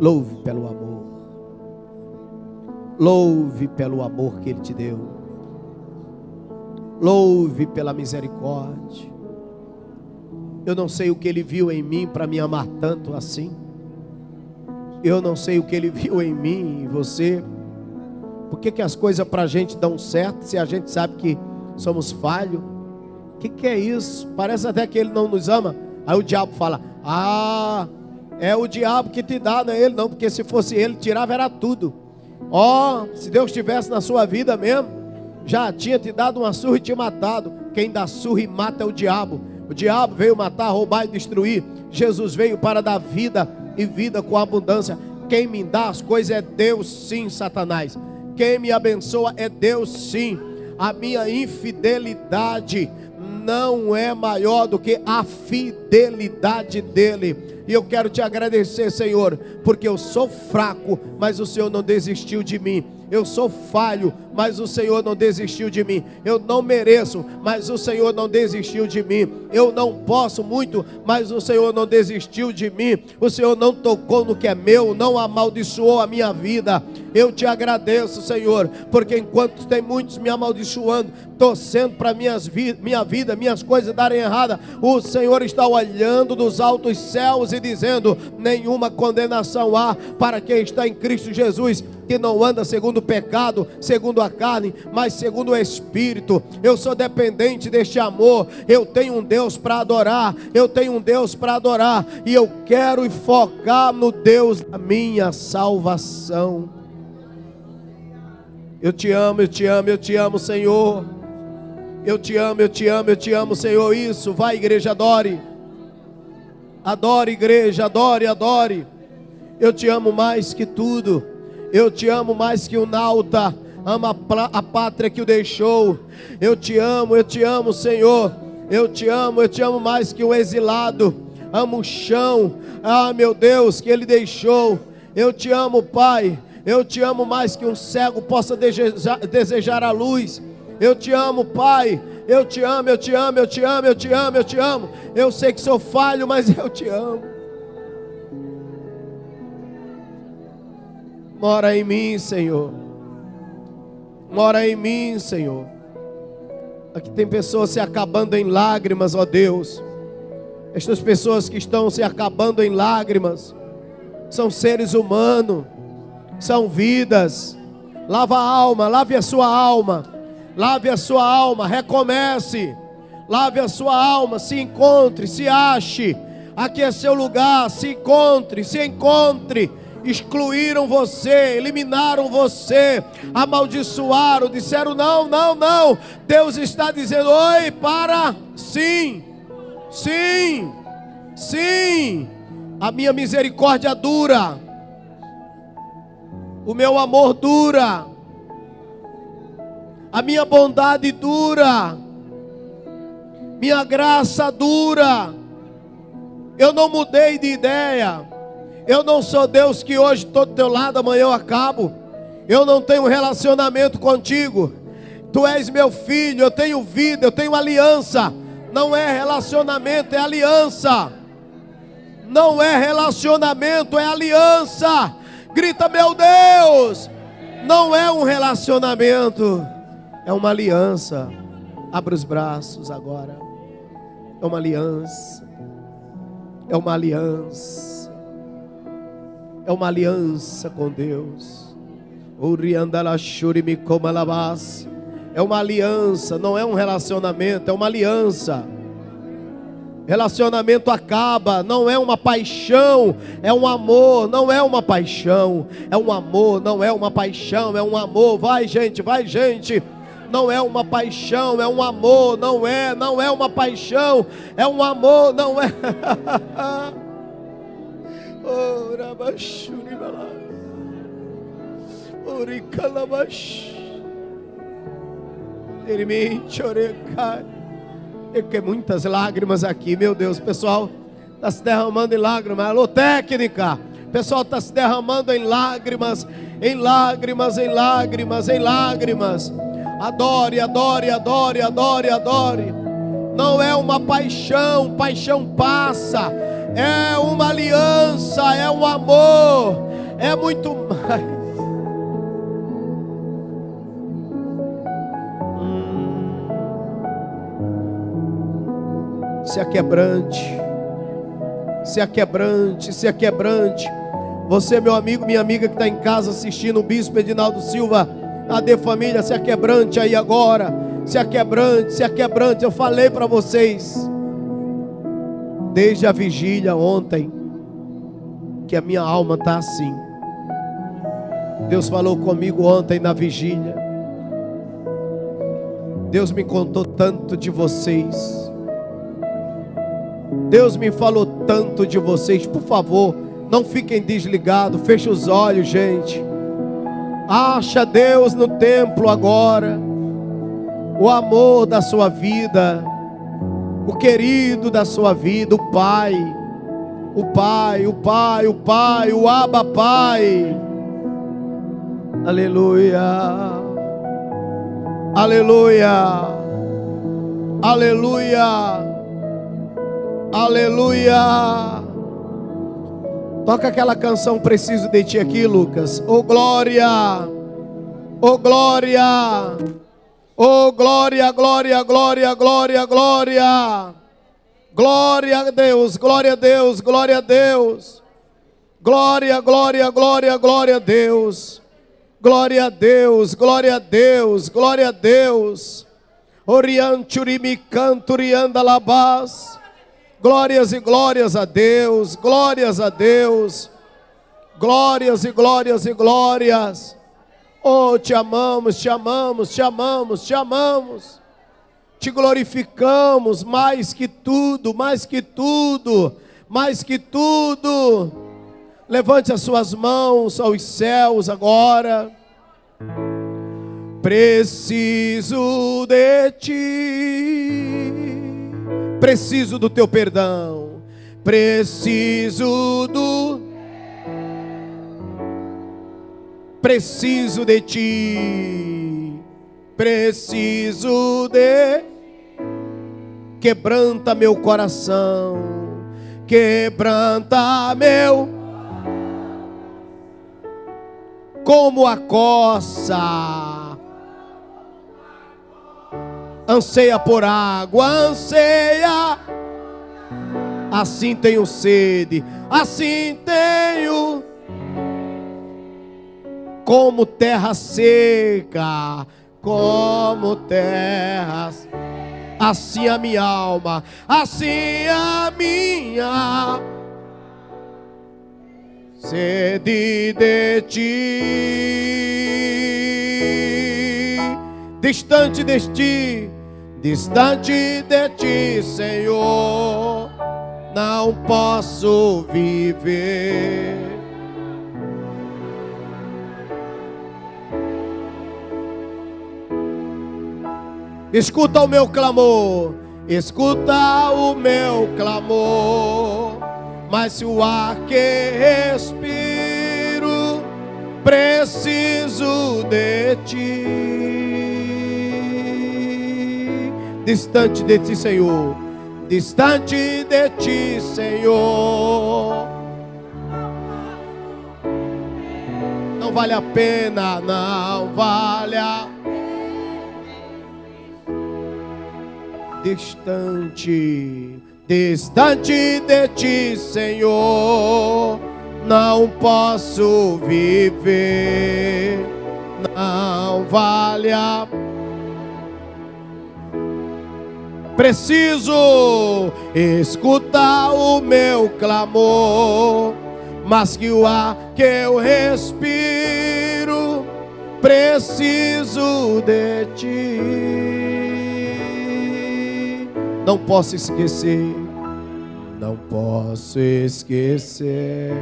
Louve pelo amor. Louve pelo amor que Ele te deu. Louve pela misericórdia. Eu não sei o que Ele viu em mim para me amar tanto assim. Eu não sei o que Ele viu em mim, em você. Por que as coisas para a gente dão certo se a gente sabe que somos falhos? O que é isso? Parece até que Ele não nos ama. Aí o diabo fala: ah, é o diabo que te dá, não é Ele não, porque se fosse Ele, tirava era tudo. Ó, se Deus estivesse na sua vida mesmo, já tinha te dado uma surra e te matado. Quem dá surra e mata é o diabo. O diabo veio matar, roubar e destruir. Jesus veio para dar vida e vida com abundância. Quem me dá as coisas é Deus, sim, Satanás. Quem me abençoa é Deus, sim. A minha infidelidade não é maior do que a fidelidade dele. E eu quero te agradecer, Senhor, porque eu sou fraco, mas o Senhor não desistiu de mim. Eu sou falho, mas o Senhor não desistiu de mim. Eu não mereço, mas o Senhor não desistiu de mim. Eu não posso muito, mas o Senhor não desistiu de mim. O Senhor não tocou no que é meu, não amaldiçoou a minha vida. Eu te agradeço, Senhor, porque enquanto tem muitos me amaldiçoando, torcendo para minha vida, minhas coisas darem errada, o Senhor está olhando dos altos céus e dizendo: nenhuma condenação há para quem está em Cristo Jesus, que não anda segundo o pecado, segundo a carne, mas segundo o Espírito. Eu sou dependente deste amor. Eu tenho um Deus para adorar. Eu tenho um Deus para adorar. E eu quero focar no Deus da minha salvação. Eu te amo, eu te amo, eu te amo, Senhor. Eu te amo, eu te amo, eu te amo, Senhor. Isso, vai, igreja, adore. Adore, igreja, adore, adore. Eu te amo mais que tudo. Eu te amo mais que o nauta ama a pátria que o deixou. Eu te amo, Senhor. Eu te amo mais que o exilado. Amo o chão, ah, meu Deus, que ele deixou. Eu te amo, Pai. Eu te amo mais que um cego possa desejar a luz. Eu te amo, Pai. Eu te amo, eu te amo, eu te amo, eu te amo, eu te amo. Eu sei que sou falho, mas eu te amo. Mora em mim, Senhor. Mora em mim, Senhor. Aqui tem pessoas se acabando em lágrimas, ó Deus. Estas pessoas que estão se acabando em lágrimas são seres humanos, são vidas. Lava a alma, lave a sua alma. Lave a sua alma, recomece. Lave a sua alma, se encontre, se ache. Aqui é seu lugar, se encontre, se encontre. Excluíram você, eliminaram você, amaldiçoaram, disseram não, não, não. Deus está dizendo: oi, para, sim, sim, sim. A minha misericórdia dura, o meu amor dura, a minha bondade dura, minha graça dura. Eu não mudei de ideia. Eu não sou Deus que hoje estou do teu lado, amanhã eu acabo. Eu não tenho relacionamento contigo. Tu és meu filho, eu tenho vida, eu tenho aliança. Não é relacionamento, é aliança. Não é relacionamento, é aliança. Grita, meu Deus. Não é um relacionamento, é uma aliança. Abra os braços agora. É uma aliança. É uma aliança. É uma aliança com Deus. É uma aliança, não é um relacionamento, é uma aliança. Relacionamento acaba, não é uma paixão, é um amor, não é uma paixão, é um amor, não é uma paixão, é um amor. Vai gente, vai gente. Não é uma paixão, é um amor, não é uma paixão, é um amor, não é. Oh, Rabashuri Bala. Oricalabash. Erimente, orecai. Eu que muitas lágrimas aqui, meu Deus. O pessoal está se derramando em lágrimas. Alô, técnica. O pessoal está se derramando em lágrimas, em lágrimas, em lágrimas, em lágrimas. Adore, adore, adore, adore, adore. Não é uma paixão, paixão passa. É uma aliança, é um amor, é muito mais. Se aquebrante, se aquebrante, se aquebrante. Você, meu amigo, minha amiga que está em casa assistindo o Bispo Edinaldo Silva, AD Família, se aquebrante aí agora. Se aquebrante, se aquebrante. Eu falei para vocês desde a vigília ontem que a minha alma está assim. Deus falou comigo ontem na vigília. Deus me contou tanto de vocês. Deus me falou tanto de vocês. Por favor, não fiquem desligados. Feche os olhos, gente. Acha Deus no templo agora. O amor da sua vida, o querido da sua vida, o Pai, o Pai, o Pai, o Pai, o Abba Pai. Aleluia, aleluia, aleluia, aleluia. Toca aquela canção Preciso de Ti aqui, Lucas. Oh glória, oh glória. Oh, glória, glória, glória, glória, glória. Glória a Deus, glória a Deus, glória a Deus. Glória, glória, glória, glória a Deus. Glória a Deus, glória a Deus, glória a Deus. Orianturimi canturianda labás. Glórias e glórias a Deus, glórias a Deus. Glórias e glórias e glórias. Oh, te amamos, te amamos, te amamos, te amamos. Te glorificamos mais que tudo, mais que tudo, mais que tudo. Levante as suas mãos aos céus agora. Preciso de Ti. Preciso do Teu perdão. Preciso do Preciso de ti, preciso de. Quebranta meu coração, quebranta meu, como a coça anseia por água, anseia. Assim tenho sede, assim tenho, como terra seca, como terra, assim a minha alma, assim a minha sede de ti, distante de ti, distante de ti, Senhor, não posso viver. Escuta o meu clamor, escuta o meu clamor. Mas se o ar que respiro, preciso de ti. Distante de ti, Senhor, distante de ti, Senhor, não vale a pena, não vale a pena. Distante, distante de ti, Senhor, não posso viver, não vale a pena. Preciso escutar o meu clamor, mas que o ar que eu respiro, preciso de ti. Não posso esquecer, não posso esquecer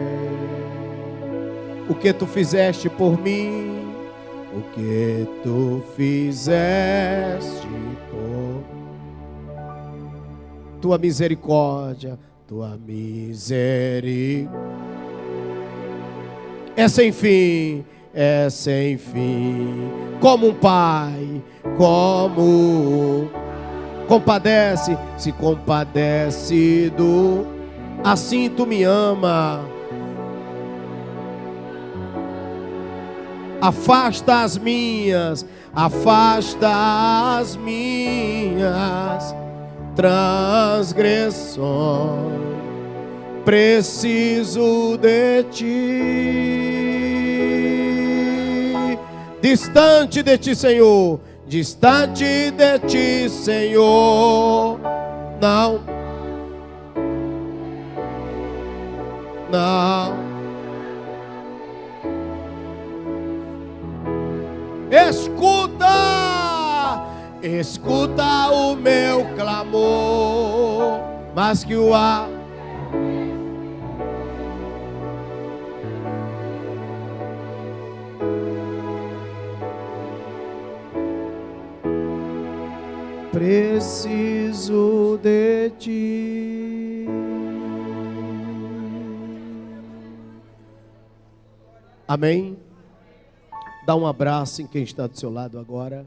o que tu fizeste por mim, o que tu fizeste por tua misericórdia, tua misericórdia é sem fim, é sem fim. Como um pai, como compadece, se compadece do, assim tu me ama. Afasta as minhas transgressões. Preciso de ti, distante de ti, Senhor, distante de ti, Senhor, não, não. Escuta o meu clamor, mas que o ar preciso de ti. Amém? Dá um abraço em quem está do seu lado agora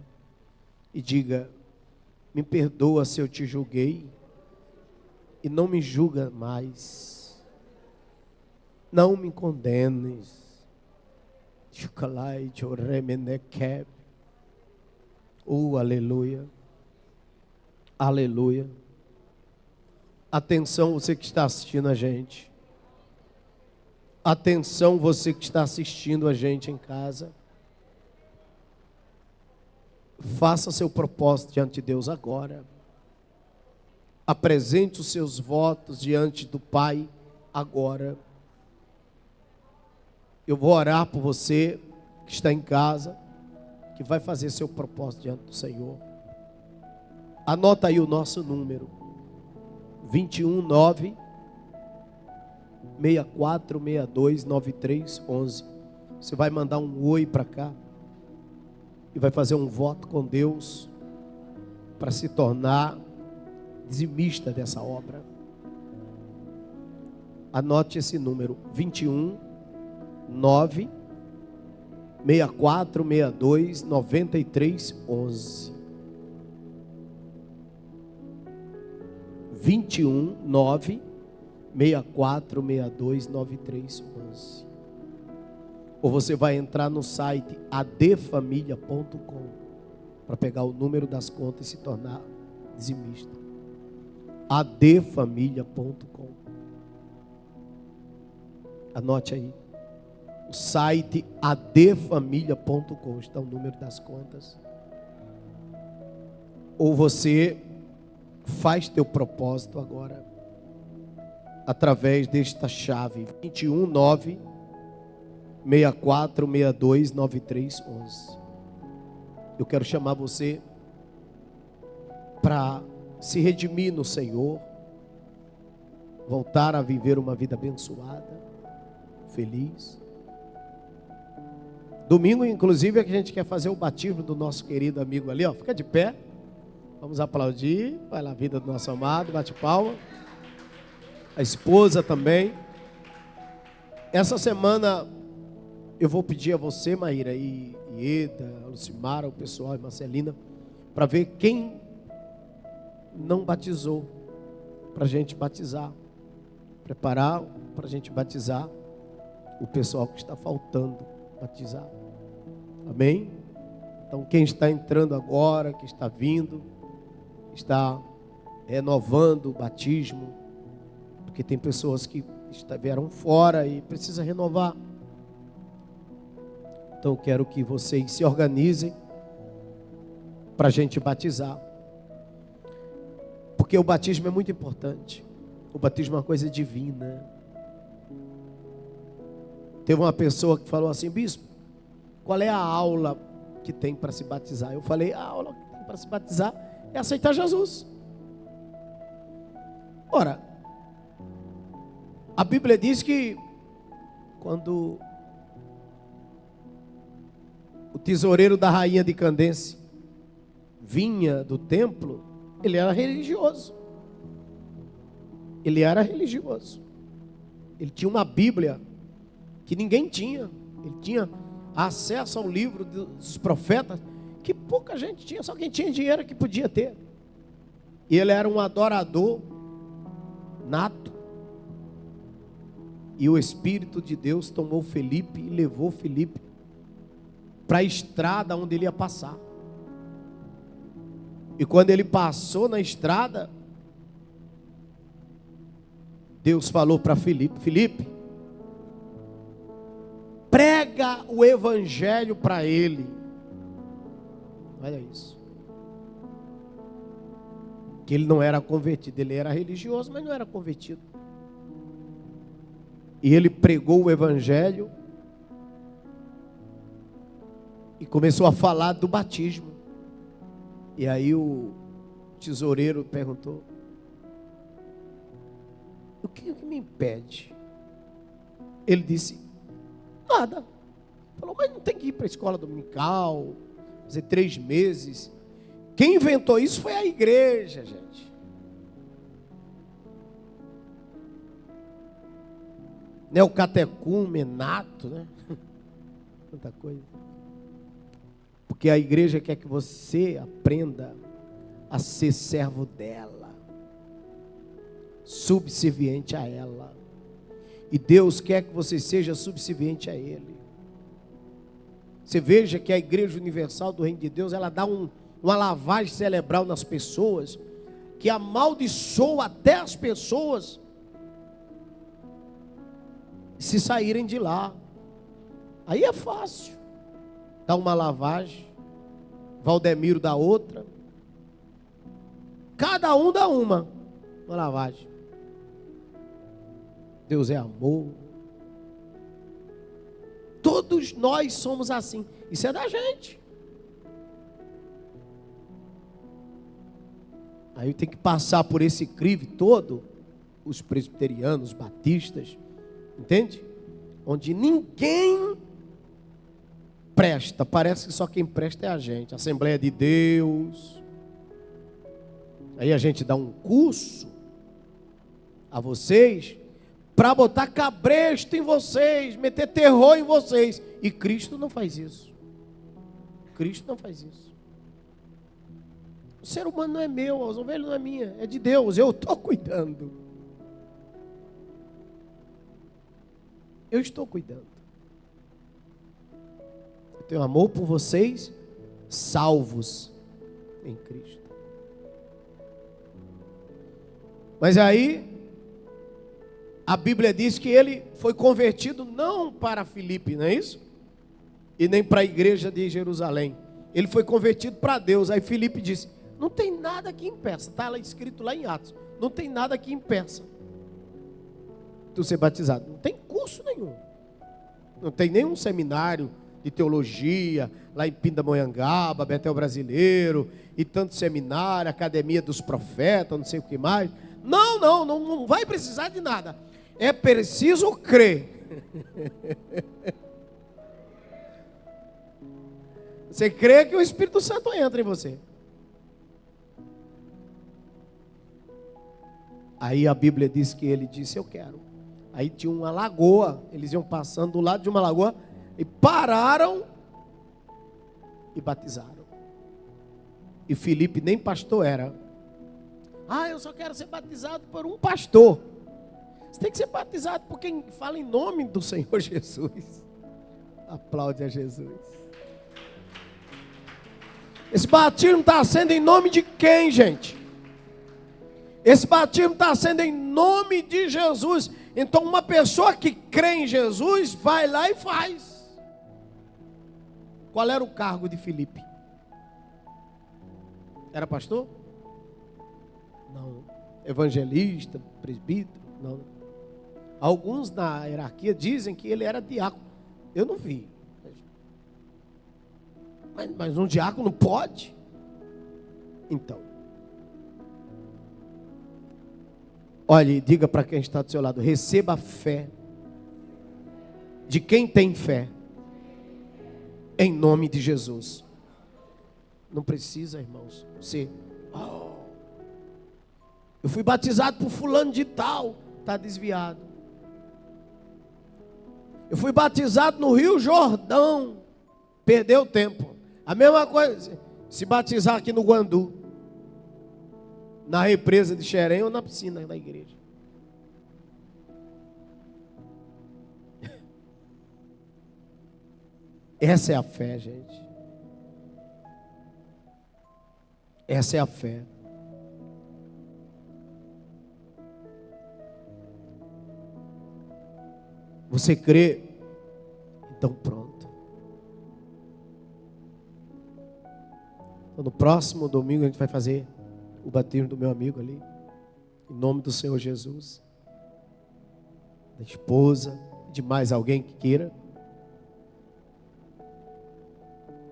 e diga: me perdoa se eu te julguei e não me julga mais. Não me condenes. Aleluia. Aleluia. Atenção, você que está assistindo a gente. Atenção, você que está assistindo a gente em casa. Faça seu propósito diante de Deus agora. Apresente os seus votos diante do Pai agora. Eu vou orar por você que está em casa, que vai fazer seu propósito diante do Senhor. Anota aí o nosso número: 219 6462 9311. Você vai mandar um oi para cá e vai fazer um voto com Deus para se tornar dizimista dessa obra. Anote esse número: 219 6462 9311. 21 9 6462 9311. Ou você vai entrar no site adfamilia.com para pegar o número das contas e se tornar dizimista. adfamilia.com. Anote aí. O site adfamilia.com está o número das contas. Ou você faz teu propósito agora através desta chave 21 9 6462 9311. Eu quero chamar você para se redimir no Senhor, voltar a viver uma vida abençoada, feliz. Domingo, inclusive, é que a gente quer fazer o batismo do nosso querido amigo ali, ó. Fica de pé. Vamos aplaudir. Vai lá a vida do nosso amado, bate palma. A esposa também. Essa semana eu vou pedir a você, Maíra, e Eda, a Lucimara, o pessoal, e Marcelina, para ver quem não batizou, para a gente batizar. Preparar para a gente batizar o pessoal que está faltando batizar. Amém? Então quem está entrando agora, que está vindo, está renovando o batismo, porque tem pessoas que vieram fora e precisa renovar. Então eu quero que vocês se organizem para a gente batizar, porque o batismo é muito importante. O batismo é uma coisa divina. Teve uma pessoa que falou assim: bispo, qual é a aula que tem para se batizar? Eu falei: a aula que tem para se batizar é aceitar Jesus. Ora, a Bíblia diz que quando o tesoureiro da rainha de Candence vinha do templo, ele era religioso. Ele era religioso. Ele tinha uma Bíblia que ninguém tinha. Ele tinha acesso ao livro dos profetas que pouca gente tinha, só quem tinha dinheiro que podia ter. E ele era um adorador nato. E o Espírito de Deus tomou Felipe e levou Felipe para a estrada onde ele ia passar. E quando ele passou na estrada, Deus falou para Felipe: Felipe, prega o evangelho para ele. Olha isso. Que ele não era convertido, ele era religioso, mas não era convertido. E ele pregou o evangelho e começou a falar do batismo. E aí o tesoureiro perguntou: o que me impede? Ele disse: nada. Falou: mas não tem que ir para a escola dominical, fazer 3 meses. Quem inventou isso foi a igreja, gente. Neocatecumenato, né? Tanta coisa. Porque a igreja quer que você aprenda a ser servo dela, subserviente a ela. E Deus quer que você seja subserviente a Ele. Você veja que a Igreja Universal do Reino de Deus, ela dá uma lavagem cerebral nas pessoas, que amaldiçoa até as pessoas se saírem de lá. Aí é fácil. Dá uma lavagem, Valdemiro dá outra, cada um dá uma lavagem. Deus é amor. Todos nós somos assim. Isso é da gente. Aí tem que passar por esse crivo todo, os presbiterianos, os batistas, entende? Onde ninguém presta, parece que só quem presta é a gente. Assembleia de Deus. Aí a gente dá um curso a vocês para botar cabresto em vocês, meter terror em vocês. E Cristo não faz isso. Cristo não faz isso. O ser humano não é meu, as ovelhas não é minha, é de Deus, eu estou cuidando. Eu estou cuidando. Eu tenho amor por vocês, salvos em Cristo. Mas aí, a Bíblia diz que ele foi convertido não para Filipe, não é isso? E nem para a igreja de Jerusalém. Ele foi convertido para Deus. Aí Filipe disse: não tem nada que impeça. Está escrito lá em Atos. Não tem nada que impeça tu ser batizado. Não tem curso nenhum. Não tem nenhum seminário de teologia lá em Pindamonhangaba, Betel Brasileiro, e tanto seminário, Academia dos Profetas, não sei o que mais. Não vai precisar de nada. É preciso crer. Você crê que o Espírito Santo entra em você. Aí a Bíblia diz que ele disse: eu quero. Aí tinha uma lagoa, eles iam passando do lado de uma lagoa e pararam e batizaram. E Filipe nem pastor era. Eu só quero ser batizado por um pastor. Você tem que ser batizado por quem fala em nome do Senhor Jesus. Aplaude a Jesus. Esse batismo está sendo em nome de quem, gente? Esse batismo está sendo em nome de Jesus. Então uma pessoa que crê em Jesus vai lá e faz. Qual era o cargo de Filipe? Era pastor? Não. Evangelista, presbítero? Não. Alguns na hierarquia dizem que ele era diácono. Eu não vi. Mas um diácono pode? Então. Olhe, diga para quem está do seu lado: receba a fé de quem tem fé, em nome de Jesus. Não precisa, irmãos, você... eu fui batizado por fulano de tal, está desviado. Eu fui batizado no Rio Jordão, perdeu tempo. A mesma coisa, se batizar aqui no Guandu, na represa de Xerém ou na piscina da igreja. Essa é a fé, gente. Essa é a fé. Você crê? Então pronto. Então, no próximo domingo a gente vai fazer o batismo do meu amigo ali, em nome do Senhor Jesus, da esposa, de mais alguém que queira.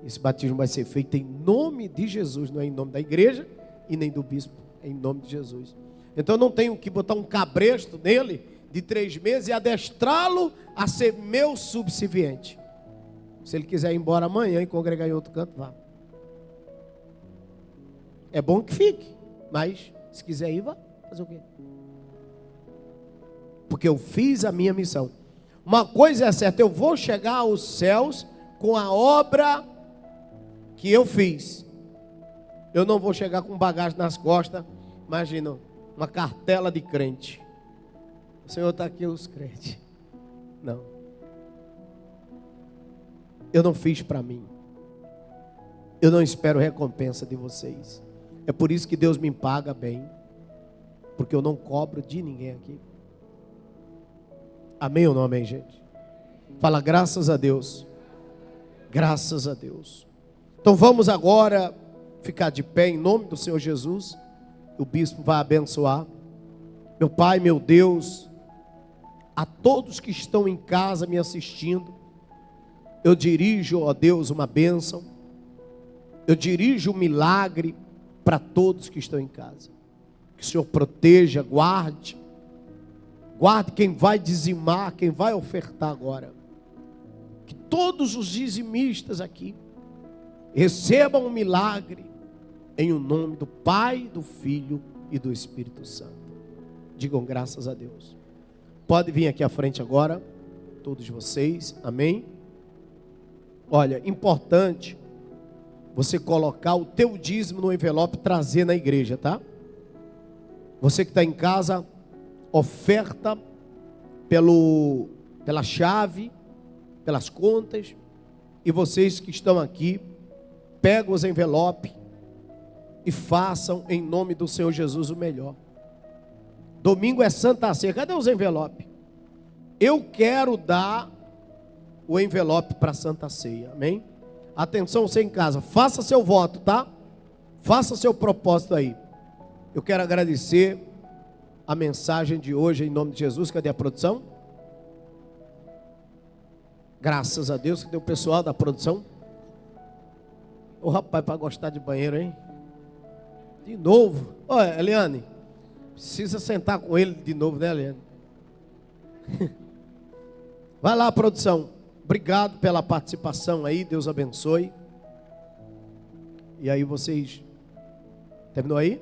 Esse batismo vai ser feito em nome de Jesus, não é em nome da igreja e nem do bispo, é em nome de Jesus. Então eu não tenho que botar um cabresto nele de 3 meses e adestrá-lo a ser meu subserviente. Se ele quiser ir embora amanhã e congregar em outro canto, vá. É bom que fique, mas se quiser ir, vá. Fazer o quê? Porque eu fiz a minha missão. Uma coisa é certa: eu vou chegar aos céus com a obra que eu fiz. Eu não vou chegar com bagagem nas costas. Imagina, uma cartela de crente. O Senhor está aqui, os crentes. Não. Eu não fiz para mim. Eu não espero recompensa de vocês. É por isso que Deus me paga bem. Porque eu não cobro de ninguém aqui. Amém ou não amém, gente? Fala, graças a Deus. Graças a Deus. Então vamos agora ficar de pé em nome do Senhor Jesus. O bispo vai abençoar. Meu Pai, meu Deus, a todos que estão em casa me assistindo, eu dirijo, ó Deus, uma bênção. Eu dirijo um milagre para todos que estão em casa. Que o Senhor proteja, guarde. Guarde quem vai dizimar, quem vai ofertar agora. Que todos os dizimistas aqui recebam um milagre em o nome do Pai, do Filho e do Espírito Santo. Digam graças a Deus. Pode vir aqui à frente agora, todos vocês, amém? Olha, importante você colocar o teu dízimo no envelope e trazer na igreja, tá? Você que está em casa, oferta pela chave, pelas contas. E vocês que estão aqui, pegam os envelopes e façam em nome do Senhor Jesus o melhor. Domingo é Santa Ceia. Cadê os envelopes? Eu quero dar o envelope para Santa Ceia, amém? Atenção, você em casa, faça seu voto, tá? Faça seu propósito aí. Eu quero agradecer a mensagem de hoje em nome de Jesus. Cadê a produção? Graças a Deus. Cadê o pessoal da produção? Ô rapaz, para gostar de banheiro, hein? De novo. Olha, Eliane, precisa sentar com ele de novo, né, Eliane? Vai lá, produção. Obrigado pela participação aí. Deus abençoe. E aí vocês... Terminou aí?